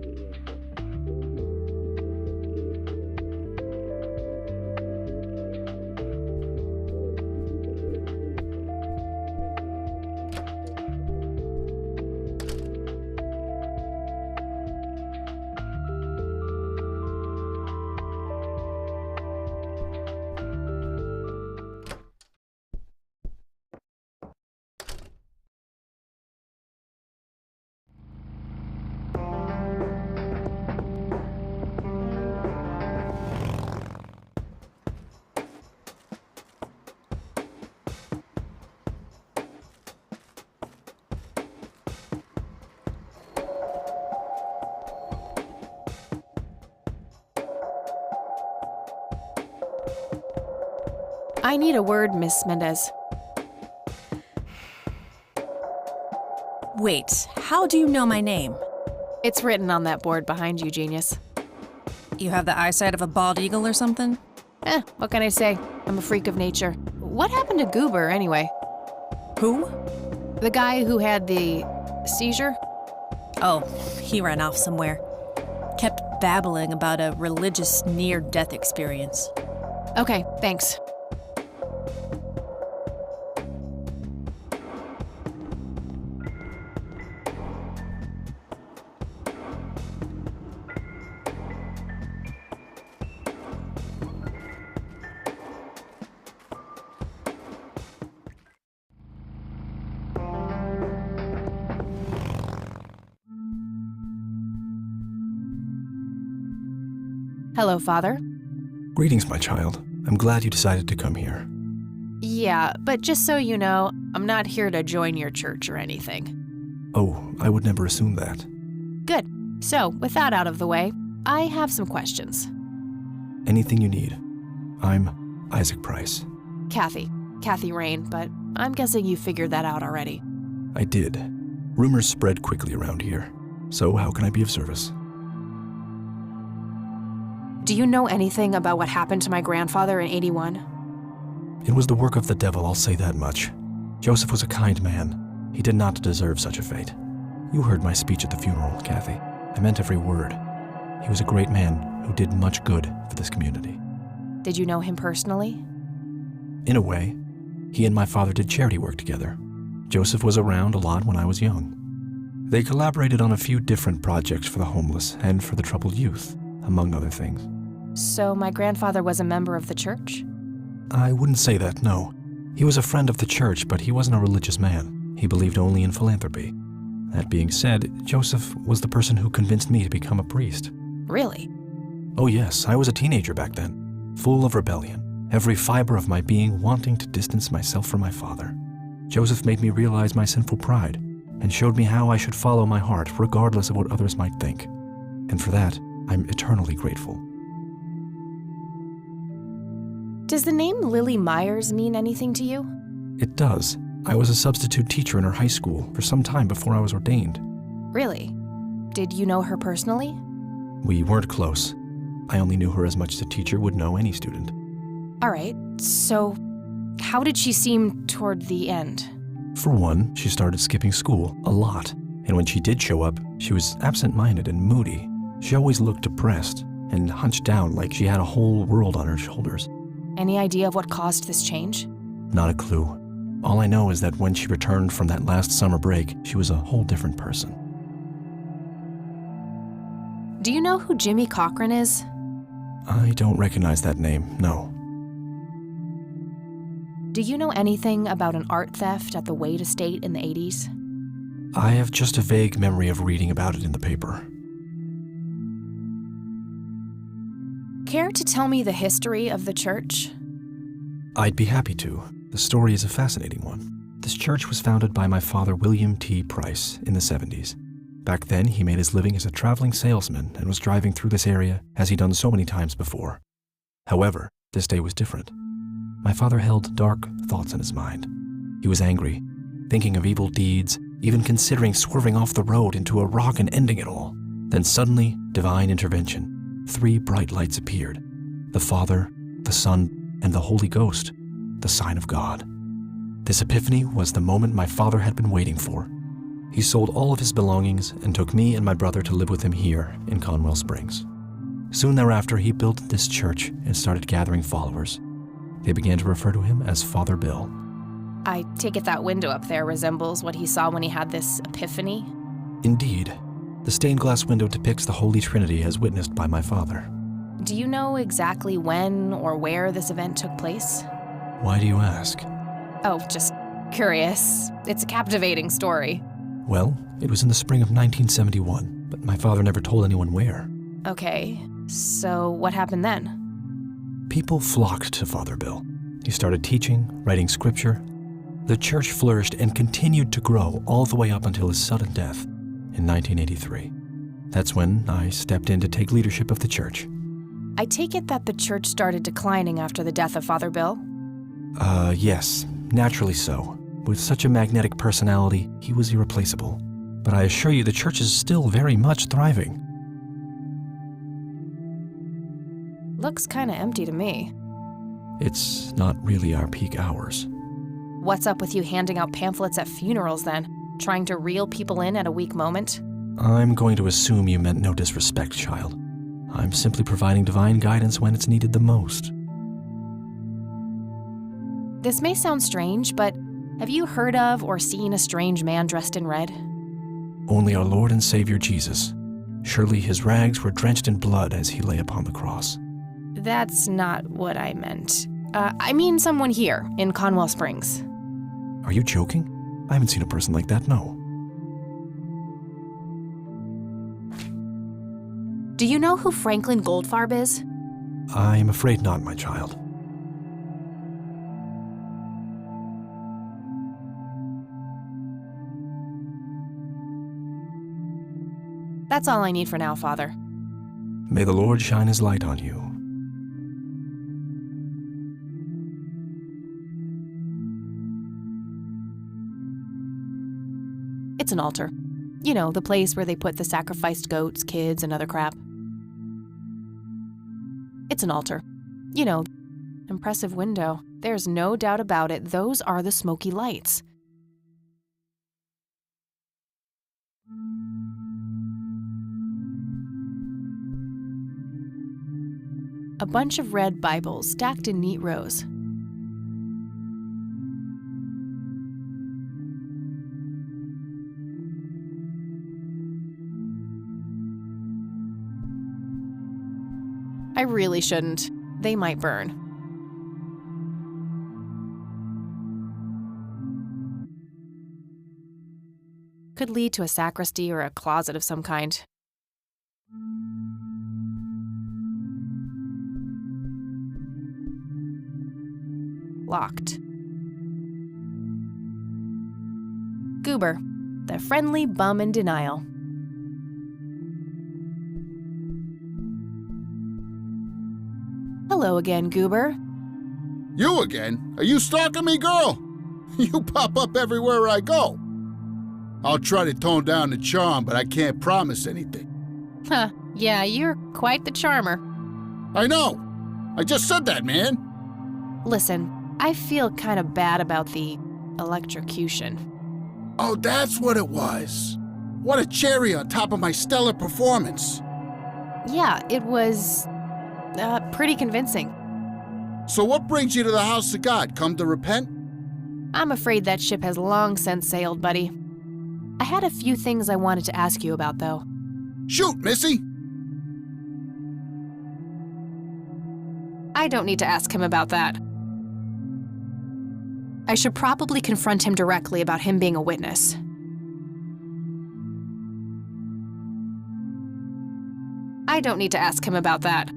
I need a word, Miss Mendez. Wait, how do you know my name? It's written on that board behind you, genius. You have the eyesight of a bald eagle or something? What can I say? I'm a freak of nature. What happened to Goober, anyway? Who? The guy who had the seizure? Oh, he ran off somewhere. Kept babbling about a religious near-death experience. Okay, thanks. Hello, Father. Greetings, my child. I'm glad you decided to come here. Yeah, but just so you know, I'm not here to join your church or anything. Oh, I would never assume that. Good. So, with that out of the way, I have some questions. Anything you need. I'm Isaac Price. Kathy Rain, but I'm guessing you figured that out already. I did. Rumors spread quickly around here. So how can I be of service? Do you know anything about what happened to my grandfather in '81? It was the work of the devil, I'll say that much. Joseph was a kind man. He did not deserve such a fate. You heard my speech at the funeral, Kathy. I meant every word. He was a great man who did much good for this community. Did you know him personally? In a way. He and my father did charity work together. Joseph was around a lot when I was young. They collaborated on a few different projects for the homeless and for the troubled youth, among other things. So my grandfather was a member of the church? I wouldn't say that, no. He was a friend of the church, but he wasn't a religious man. He believed only in philanthropy. That being said, Joseph was the person who convinced me to become a priest. Really? Oh yes, I was a teenager back then, full of rebellion, every fiber of my being wanting to distance myself from my father. Joseph made me realize my sinful pride and showed me how I should follow my heart regardless of what others might think. And for that, I'm eternally grateful. Does the name Lily Myers mean anything to you? It does. I was a substitute teacher in her high school for some time before I was ordained. Really? Did you know her personally? We weren't close. I only knew her as much as a teacher would know any student. All right, so how did she seem toward the end? For one, she started skipping school a lot, and when she did show up, she was absent-minded and moody. She always looked depressed and hunched down like she had a whole world on her shoulders. Any idea of what caused this change? Not a clue. All I know is that when she returned from that last summer break, she was a whole different person. Do you know who Jimmy Cochran is? I don't recognize that name, no. Do you know anything about an art theft at the Wade estate in the '80s? I have just a vague memory of reading about it in the paper. Care to tell me the history of the church? I'd be happy to. The story is a fascinating one. This church was founded by my father, William T. Price, in the 70s. Back then, he made his living as a traveling salesman and was driving through this area as he'd done so many times before. However, this day was different. My father held dark thoughts in his mind. He was angry, thinking of evil deeds, even considering swerving off the road into a rock and ending it all. Then suddenly, divine intervention. 3 bright lights appeared. The Father, the Son, and the Holy Ghost, the sign of God. This epiphany was the moment my father had been waiting for. He sold all of his belongings and took me and my brother to live with him here in Conwell Springs. Soon thereafter, he built this church and started gathering followers. They began to refer to him as Father Bill. I take it that window up there resembles what he saw when he had this epiphany? Indeed. The stained glass window depicts the Holy Trinity as witnessed by my father. Do you know exactly when or where this event took place? Why do you ask? Oh, just curious. It's a captivating story. Well, it was in the spring of 1971, but my father never told anyone where. Okay, so what happened then? People flocked to Father Bill. He started teaching, writing scripture. The church flourished and continued to grow all the way up until his sudden death in 1983. That's when I stepped in to take leadership of the church. I take it that the church started declining after the death of Father Bill? Yes, naturally so. With such a magnetic personality, he was irreplaceable. But I assure you the church is still very much thriving. Looks kinda empty to me. It's not really our peak hours. What's up with you handing out pamphlets at funerals then? Trying to reel people in at a weak moment? I'm going to assume you meant no disrespect, child. I'm simply providing divine guidance when it's needed the most. This may sound strange, but have you heard of or seen a strange man dressed in red? Only our Lord and Savior Jesus. Surely his rags were drenched in blood as he lay upon the cross. That's not what I meant. I mean someone here in Conwell Springs. Are you joking? I haven't seen a person like that, no. Do you know who Franklin Goldfarb is? I am afraid not, my child. That's all I need for now, Father. May the Lord shine his light on you. It's an altar. You know, the place where they put the sacrificed goats, kids, and other crap. It's an altar. You know, impressive window. There's no doubt about it. Those are the smoky lights. A bunch of red Bibles stacked in neat rows. I really shouldn't. They might burn. Could lead to a sacristy or a closet of some kind. Locked. Goober, the friendly bum in denial. Hello again, Goober. You again? Are you stalking me, girl? You pop up everywhere I go. I'll try to tone down the charm, but I can't promise anything. Huh, yeah, you're quite the charmer. I know. I just said that, man. Listen, I feel kind of bad about the electrocution. Oh, that's what it was. What a cherry on top of my stellar performance. Yeah, it was pretty convincing. So what brings you to the house of God? Come to repent? I'm afraid that ship has long since sailed, buddy. I had a few things I wanted to ask you about, though. Shoot, Missy! I don't need to ask him about that. I should probably confront him directly about him being a witness. I don't need to ask him about that.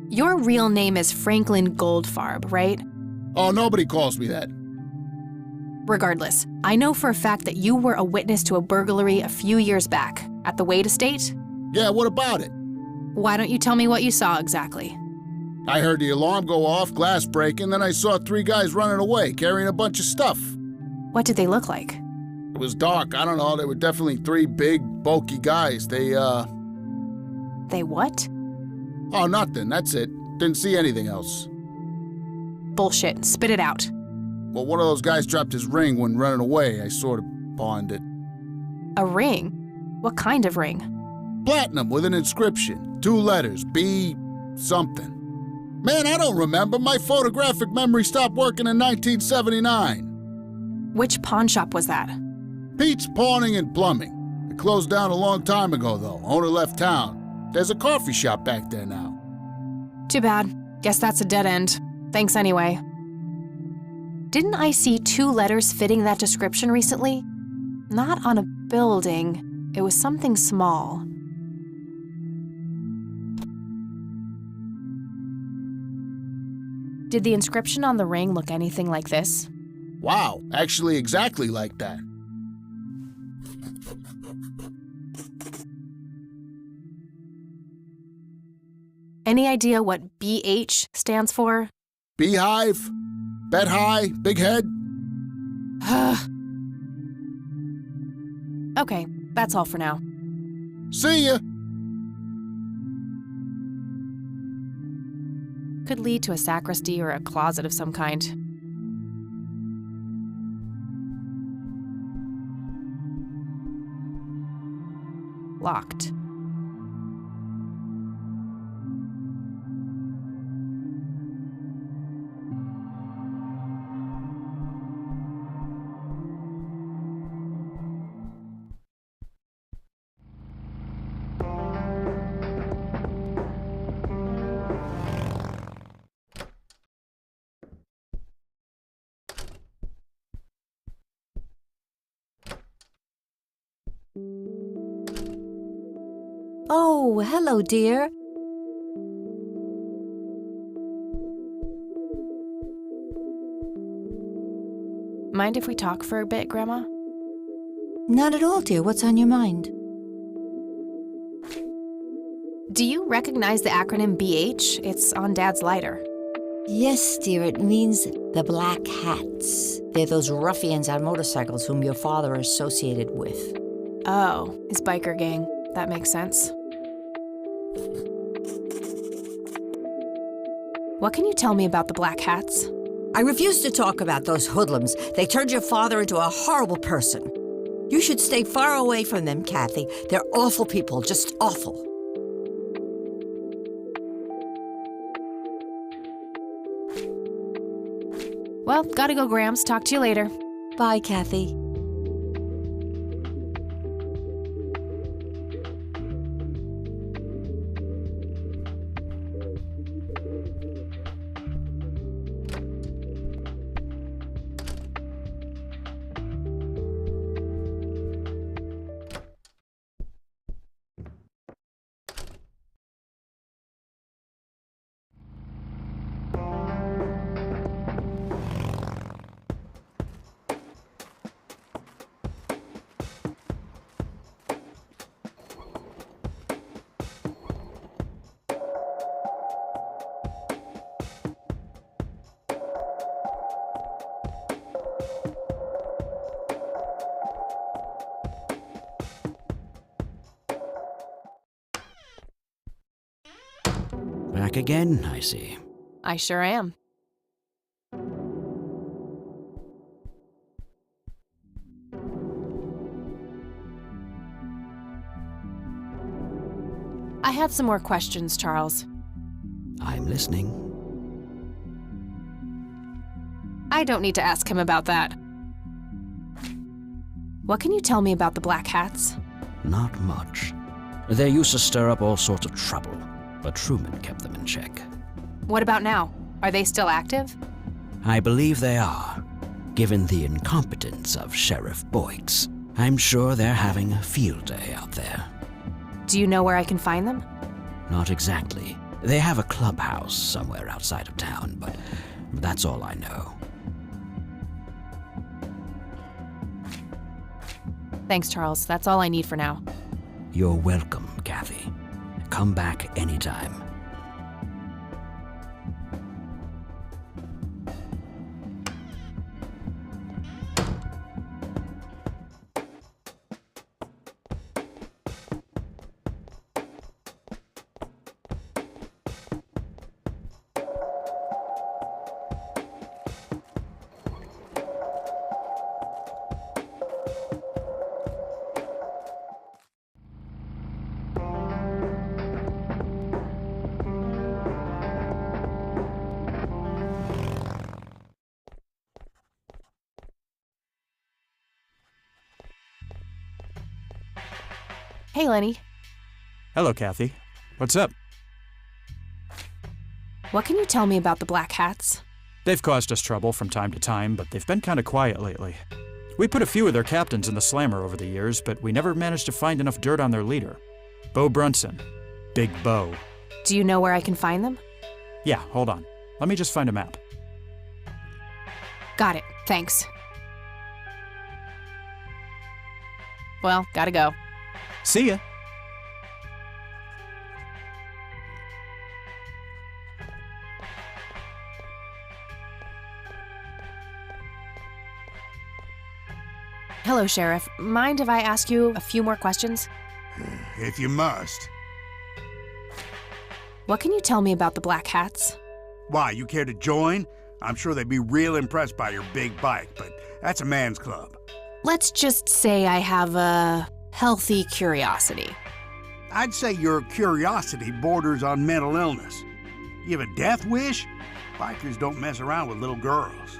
Your real name is Franklin Goldfarb, right? Oh, nobody calls me that. Regardless, I know for a fact that you were a witness to a burglary a few years back at the Wade estate. Yeah, what about it? Why don't you tell me what you saw exactly? I heard the alarm go off, glass breaking, then I saw 3 guys running away, carrying a bunch of stuff. What did they look like? It was dark, I don't know, they were definitely 3 big, bulky guys. They what? Oh, nothing, that's it. Didn't see anything else. Bullshit, spit it out. Well, one of those guys dropped his ring when running away. I sort of pawned it. A ring? What kind of ring? Platinum with an inscription. 2 letters, B something. Man, I don't remember. My photographic memory stopped working in 1979. Which pawn shop was that? Pete's Pawning and Plumbing. It closed down a long time ago, though. Owner left town. There's a coffee shop back there now. Too bad. Guess that's a dead end. Thanks anyway. Didn't I see 2 letters fitting that description recently? Not on a building. It was something small. Did the inscription on the ring look anything like this? Wow, actually exactly like that. Any idea what BH stands for? Beehive? Bet high? Big head? Okay, that's all for now. See ya! Could lead to a sacristy or a closet of some kind. Locked. Oh, hello, dear. Mind if we talk for a bit, Grandma? Not at all, dear. What's on your mind? Do you recognize the acronym BH? It's on Dad's lighter. Yes, dear. It means the Black Hats. They're those ruffians on motorcycles whom your father associated with. Oh, his biker gang. That makes sense. What can you tell me about the Black Hats? I refuse to talk about those hoodlums. They turned your father into a horrible person. You should stay far away from them, Kathy. They're awful people, just awful. Well, gotta go, Grams. Talk to you later. Bye, Kathy. Back again, I see. I sure am. I had some more questions, Charles. I'm listening. I don't need to ask him about that. What can you tell me about the Black Hats? Not much. They used to stir up all sorts of trouble, but Truman kept them in check. What about now? Are they still active? I believe they are. Given the incompetence of Sheriff Boyks, I'm sure they're having a field day out there. Do you know where I can find them? Not exactly. They have a clubhouse somewhere outside of town, but that's all I know. Thanks, Charles. That's all I need for now. You're welcome, Kathy. Come back anytime. Hey, Lenny. Hello, Kathy. What's up? What can you tell me about the Black Hats? They've caused us trouble from time to time, but they've been kind of quiet lately. We put a few of their captains in the slammer over the years, but we never managed to find enough dirt on their leader. Bo Brunson. Big Bo. Do you know where I can find them? Yeah, hold on. Let me just find a map. Got it. Thanks. Well, gotta go. See ya. Hello, Sheriff. Mind if I ask you a few more questions? If you must. What can you tell me about the Black Hats? Why, you care to join? I'm sure they'd be real impressed by your big bike, but that's a man's club. Let's just say I have a healthy curiosity. I'd say your curiosity borders on mental illness. You have a death wish? Bikers don't mess around with little girls.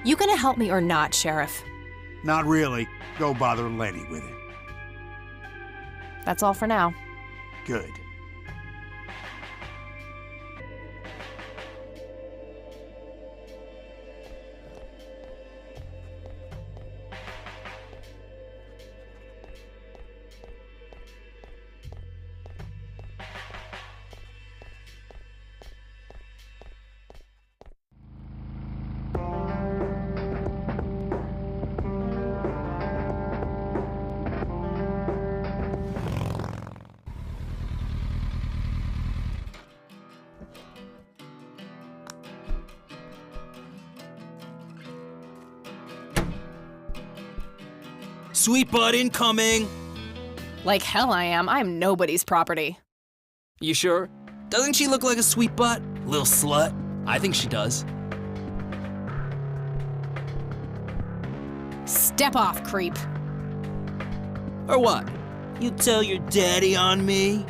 You gonna help me or not, Sheriff? Not really. Go bother Lenny with it. That's all for now. Good. Sweet butt incoming! Like hell I am. I'm nobody's property. You sure? Doesn't she look like a sweet butt? Little slut? I think she does. Step off, creep. Or what? You tell your daddy on me?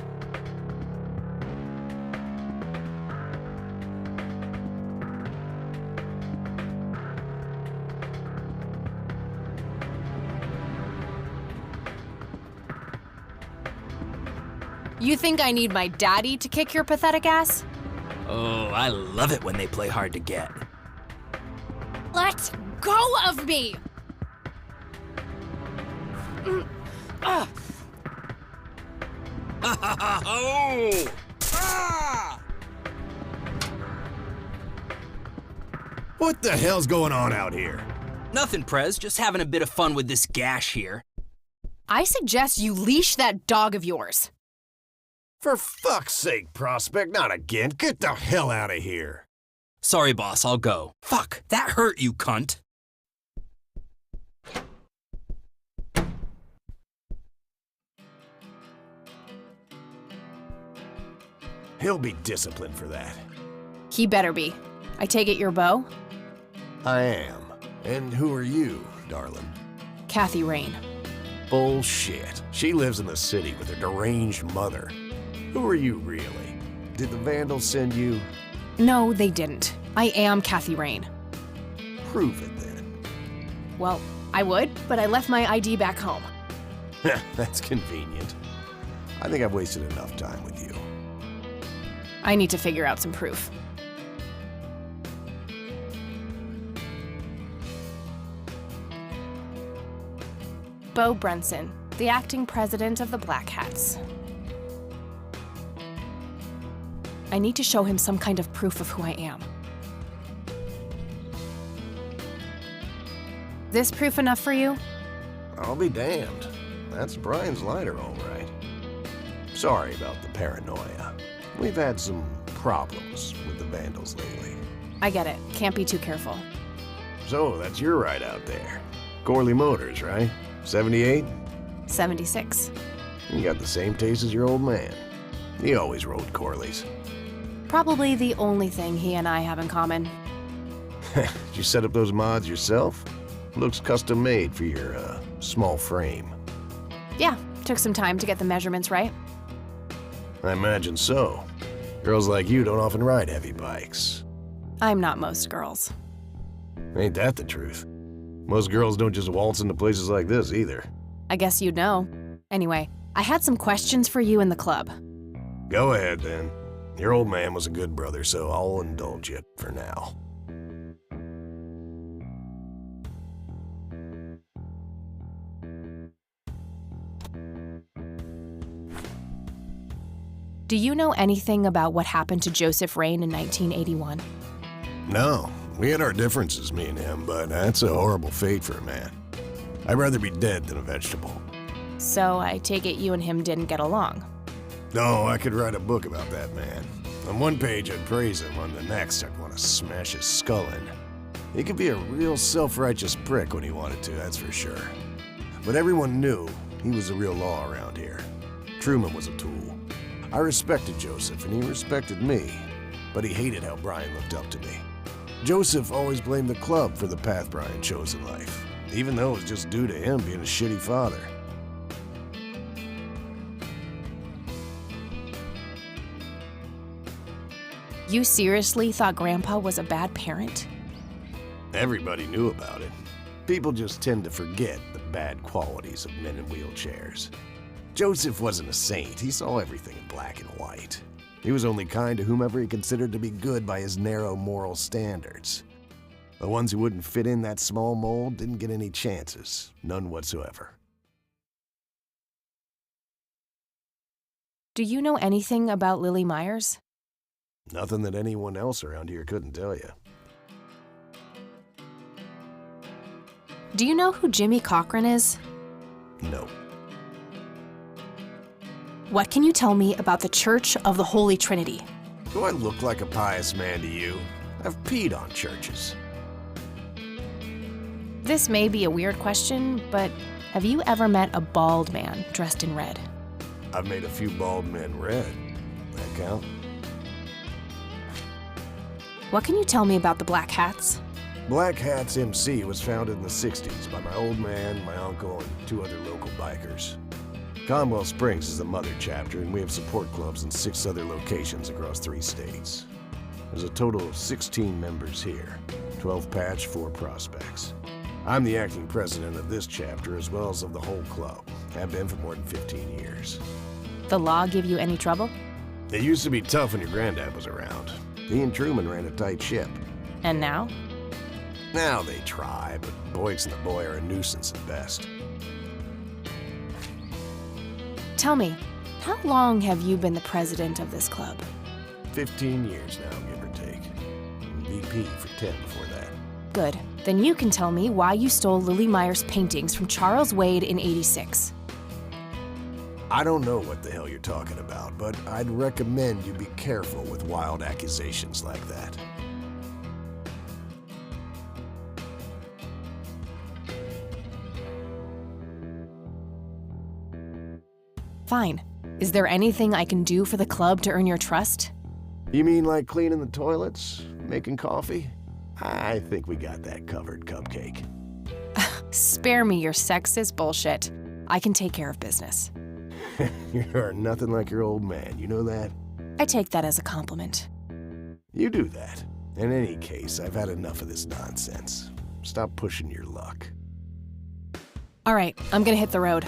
You think I need my daddy to kick your pathetic ass? Oh, I love it when they play hard to get. Let go of me! Oh! Ah! What the hell's going on out here? Nothing, Prez. Just having a bit of fun with this gash here. I suggest you leash that dog of yours. For fuck's sake, Prospect, not again. Get the hell out of here. Sorry, boss, I'll go. Fuck, that hurt, you cunt. He'll be disciplined for that. He better be. I take it you're Bo? I am. And who are you, darling? Kathy Rain. Bullshit. She lives in the city with her deranged mother. Who are you, really? Did the Vandals send you? No, they didn't. I am Kathy Rain. Prove it, then. Well, I would, but I left my ID back home. That's convenient. I think I've wasted enough time with you. I need to figure out some proof. Bo Brunson, the acting president of the Black Hats. I need to show him some kind of proof of who I am. This proof enough for you? I'll be damned. That's Brian's lighter, all right. Sorry about the paranoia. We've had some problems with the vandals lately. I get it. Can't be too careful. So, that's your ride out there. Corley Motors, right? 78? 76. You got the same taste as your old man. He always rode Corleys. Probably the only thing he and I have in common. Did you set up those mods yourself? Looks custom made for your, small frame. Yeah, took some time to get the measurements right. I imagine so. Girls like you don't often ride heavy bikes. I'm not most girls. Ain't that the truth? Most girls don't just waltz into places like this either. I guess you'd know. Anyway, I had some questions for you in the club. Go ahead, then. Your old man was a good brother, so I'll indulge you for now. Do you know anything about what happened to Joseph Rain in 1981? No, we had our differences, me and him, but that's a horrible fate for a man. I'd rather be dead than a vegetable. So I take it you and him didn't get along. No, I could write a book about that man. On one page I'd praise him, on the next I'd want to smash his skull in. He could be a real self-righteous prick when he wanted to, that's for sure. But everyone knew he was the real law around here. Truman was a tool. I respected Joseph, and he respected me, but he hated how Brian looked up to me. Joseph always blamed the club for the path Brian chose in life, even though it was just due to him being a shitty father. You seriously thought Grandpa was a bad parent? Everybody knew about it. People just tend to forget the bad qualities of men in wheelchairs. Joseph wasn't a saint. He saw everything in black and white. He was only kind to whomever he considered to be good by his narrow moral standards. The ones who wouldn't fit in that small mold didn't get any chances, none whatsoever. Do you know anything about Lily Myers? Nothing that anyone else around here couldn't tell you. Do you know who Jimmy Cochran is? No. What can you tell me about the Church of the Holy Trinity? Do I look like a pious man to you? I've peed on churches. This may be a weird question, but have you ever met a bald man dressed in red? I've made a few bald men red. That count? What can you tell me about the Black Hats? Black Hats MC was founded in the 60s by my old man, my uncle, and 2 other local bikers. Conwell Springs is the mother chapter, and we have support clubs in 6 other locations across 3 states. There's a total of 16 members here, 12 patch, 4 prospects. I'm the acting president of this chapter as well as of the whole club. Have been for more than 15 years. The law give you any trouble? It used to be tough when your granddad was around. He and Truman ran a tight ship. And now? Now they try, but Boyks and the boy are a nuisance at best. Tell me, how long have you been the president of this club? 15 years now, give or take. VP for 10 before that. Good. Then you can tell me why you stole Lily Myers' paintings from Charles Wade in '86. I don't know what the hell you're talking about, but I'd recommend you be careful with wild accusations like that. Fine. Is there anything I can do for the club to earn your trust? You mean like cleaning the toilets? Making coffee? I think we got that covered, Cupcake. Spare me your sexist bullshit. I can take care of business. You're nothing like your old man, you know that? I take that as a compliment. You do that. In any case, I've had enough of this nonsense. Stop pushing your luck. All right, I'm gonna hit the road.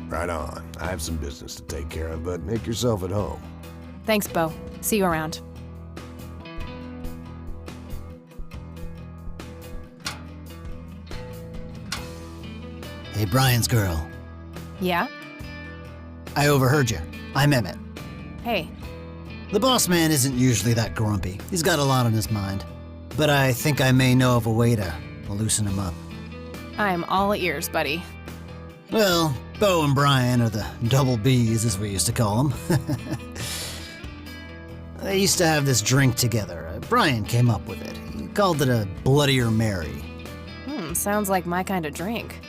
Right on. I have some business to take care of, but make yourself at home. Thanks, Bo. See you around. Hey, Brian's girl. Yeah? I overheard you. I'm Emmett. Hey. The boss man isn't usually that grumpy. He's got a lot on his mind. But I think I may know of a way to loosen him up. I'm all ears, buddy. Well, Bo and Brian are the double Bs, as we used to call them. They used to have this drink together. Brian came up with it. He called it a Bloodier Mary. Sounds like my kind of drink.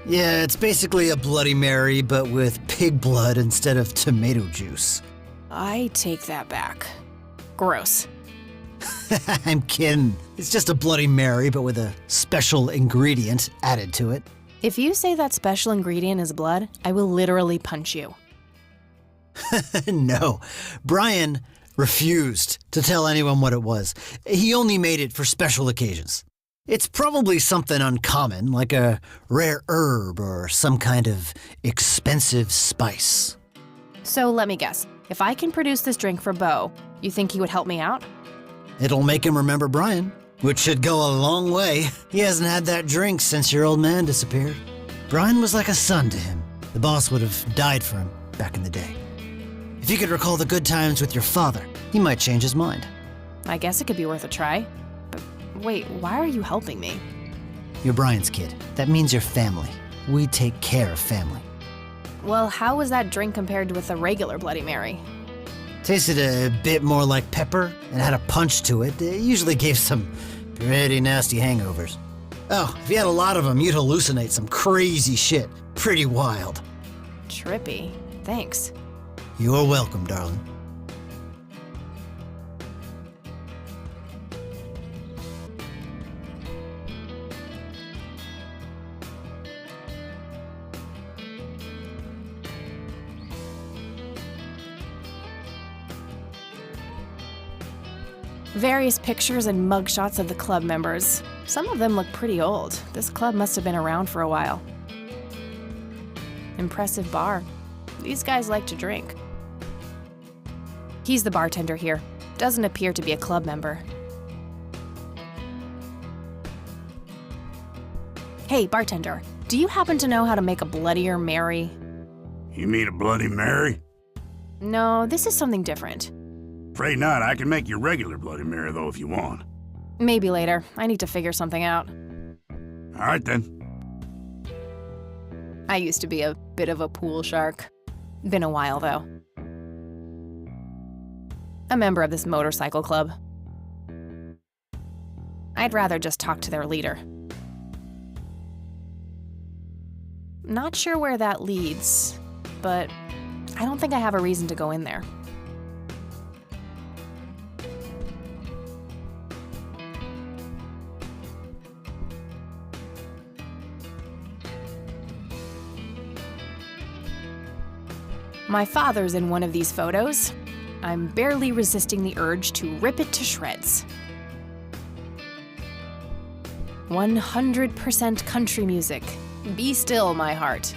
Yeah, it's basically a Bloody Mary, but with pig blood instead of tomato juice. I take that back. Gross. I'm kidding. It's just a Bloody Mary, but with a special ingredient added to it. If you say that special ingredient is blood, I will literally punch you. No, Brian refused to tell anyone what it was. He only made it for special occasions. It's probably something uncommon, like a rare herb or some kind of expensive spice. So let me guess. If I can produce this drink for Bo, you think he would help me out? It'll make him remember Brian, which should go a long way. He hasn't had that drink since your old man disappeared. Brian was like a son to him. The boss would have died for him back in the day. If you could recall the good times with your father, he might change his mind. I guess it could be worth a try. But wait, why are you helping me? You're Brian's kid. That means you're family. We take care of family. Well, how was that drink compared with a regular Bloody Mary? Tasted a bit more like pepper and had a punch to it. It usually gave some pretty nasty hangovers. Oh, if you had a lot of them, you'd hallucinate some crazy shit. Pretty wild. Trippy. Thanks. You're welcome, darling. Various pictures and mugshots of the club members. Some of them look pretty old. This club must have been around for a while. Impressive bar. These guys like to drink. He's the bartender here. Doesn't appear to be a club member. Hey, bartender, do you happen to know how to make a Bloodier Mary? You mean a Bloody Mary? No, this is something different. Afraid not. I can make you regular Bloody Mary, though, if you want. Maybe later. I need to figure something out. All right, then. I used to be a bit of a pool shark. Been a while, though. A member of this motorcycle club. I'd rather just talk to their leader. Not sure where that leads, but I don't think I have a reason to go in there. My father's in one of these photos. I'm barely resisting the urge to rip it to shreds. 100% country music. Be still, my heart.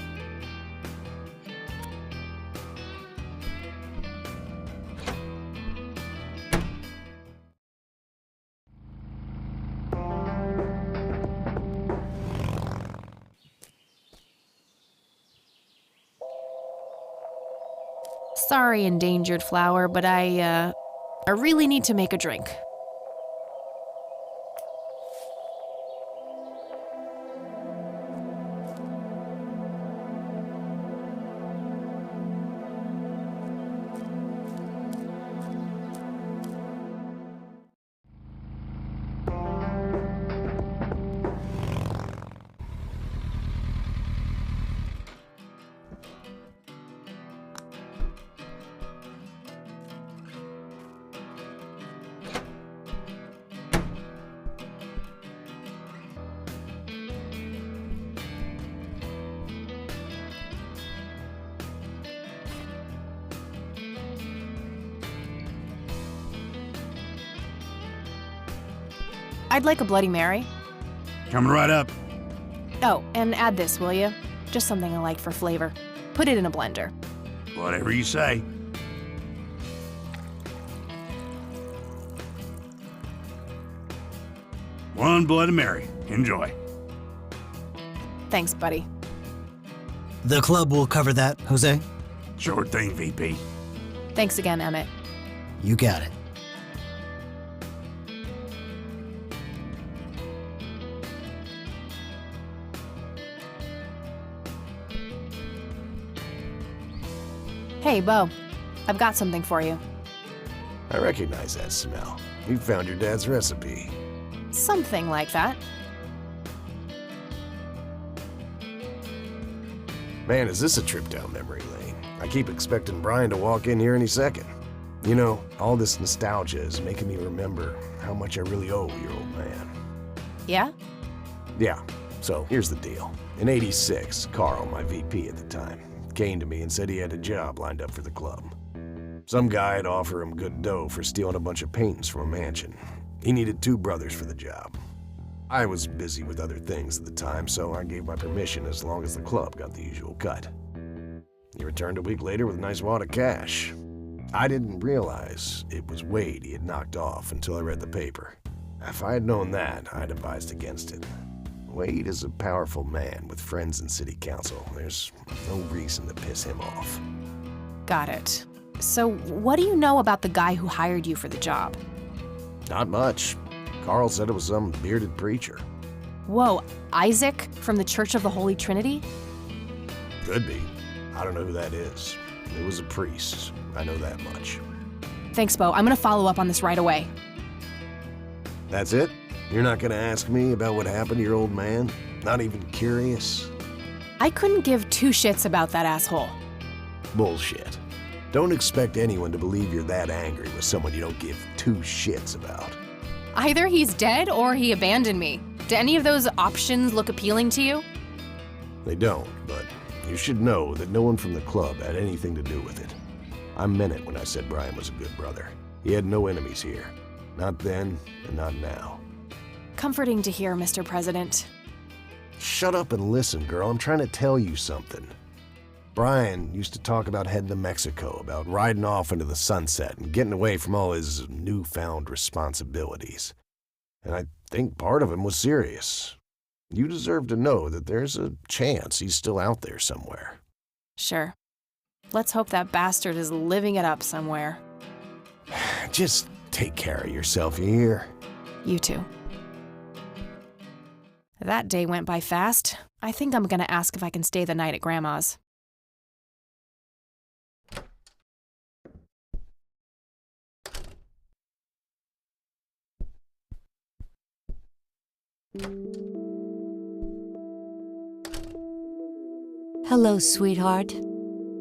Sorry, endangered flower, but I really need to make a drink. I'd like a Bloody Mary. Coming right up. Oh, and add this, will you? Just something I like for flavor. Put it in a blender. Whatever you say. One Bloody Mary. Enjoy. Thanks, buddy. The club will cover that, Jose? Sure thing, VP. Thanks again, Emmett. You got it. Hey, Bo. I've got something for you. I recognize that smell. You found your dad's recipe. Something like that. Man, is this a trip down memory lane. I keep expecting Brian to walk in here any second. You know, all this nostalgia is making me remember how much I really owe your old man. Yeah? Yeah, so here's the deal. In '86, Carl, my VP at the time, came to me and said he had a job lined up for the club. Some guy had offered him good dough for stealing a bunch of paintings from a mansion. He needed 2 brothers for the job. I was busy with other things at the time, so I gave my permission as long as the club got the usual cut. He returned a week later with a nice wad of cash. I didn't realize it was Wade he had knocked off until I read the paper. If I had known that, I'd advised against it. Wade is a powerful man with friends in city council. There's no reason to piss him off. Got it. So, what do you know about the guy who hired you for the job? Not much. Carl said it was some bearded preacher. Whoa, Isaac from the Church of the Holy Trinity? Could be. I don't know who that is. It was a priest. I know that much. Thanks, Bo. I'm gonna follow up on this right away. That's it? You're not gonna ask me about what happened to your old man? Not even curious? I couldn't give 2 shits about that asshole. Bullshit. Don't expect anyone to believe you're that angry with someone you don't give 2 shits about. Either he's dead or he abandoned me. Do any of those options look appealing to you? They don't, but you should know that no one from the club had anything to do with it. I meant it when I said Brian was a good brother. He had no enemies here. Not then, and not now. Comforting to hear, Mr. President. Shut up and listen, girl. I'm trying to tell you something. Brian used to talk about heading to Mexico, about riding off into the sunset and getting away from all his newfound responsibilities. And I think part of him was serious. You deserve to know that there's a chance he's still out there somewhere. Sure. Let's hope that bastard is living it up somewhere. Just take care of yourself, you hear? You too. That day went by fast. I think I'm gonna ask if I can stay the night at Grandma's. Hello, sweetheart.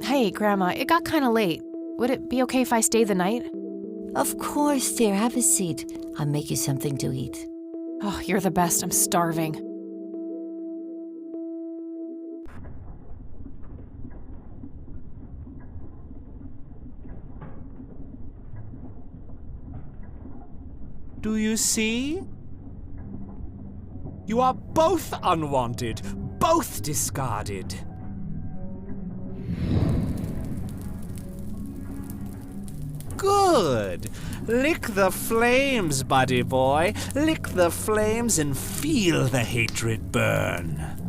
Hey, Grandma, it got kinda late. Would it be okay if I stay the night? Of course, dear. Have a seat. I'll make you something to eat. Oh, you're the best. I'm starving. Do you see? You are both unwanted, both discarded. Good. Lick the flames, buddy boy. Lick the flames and feel the hatred burn.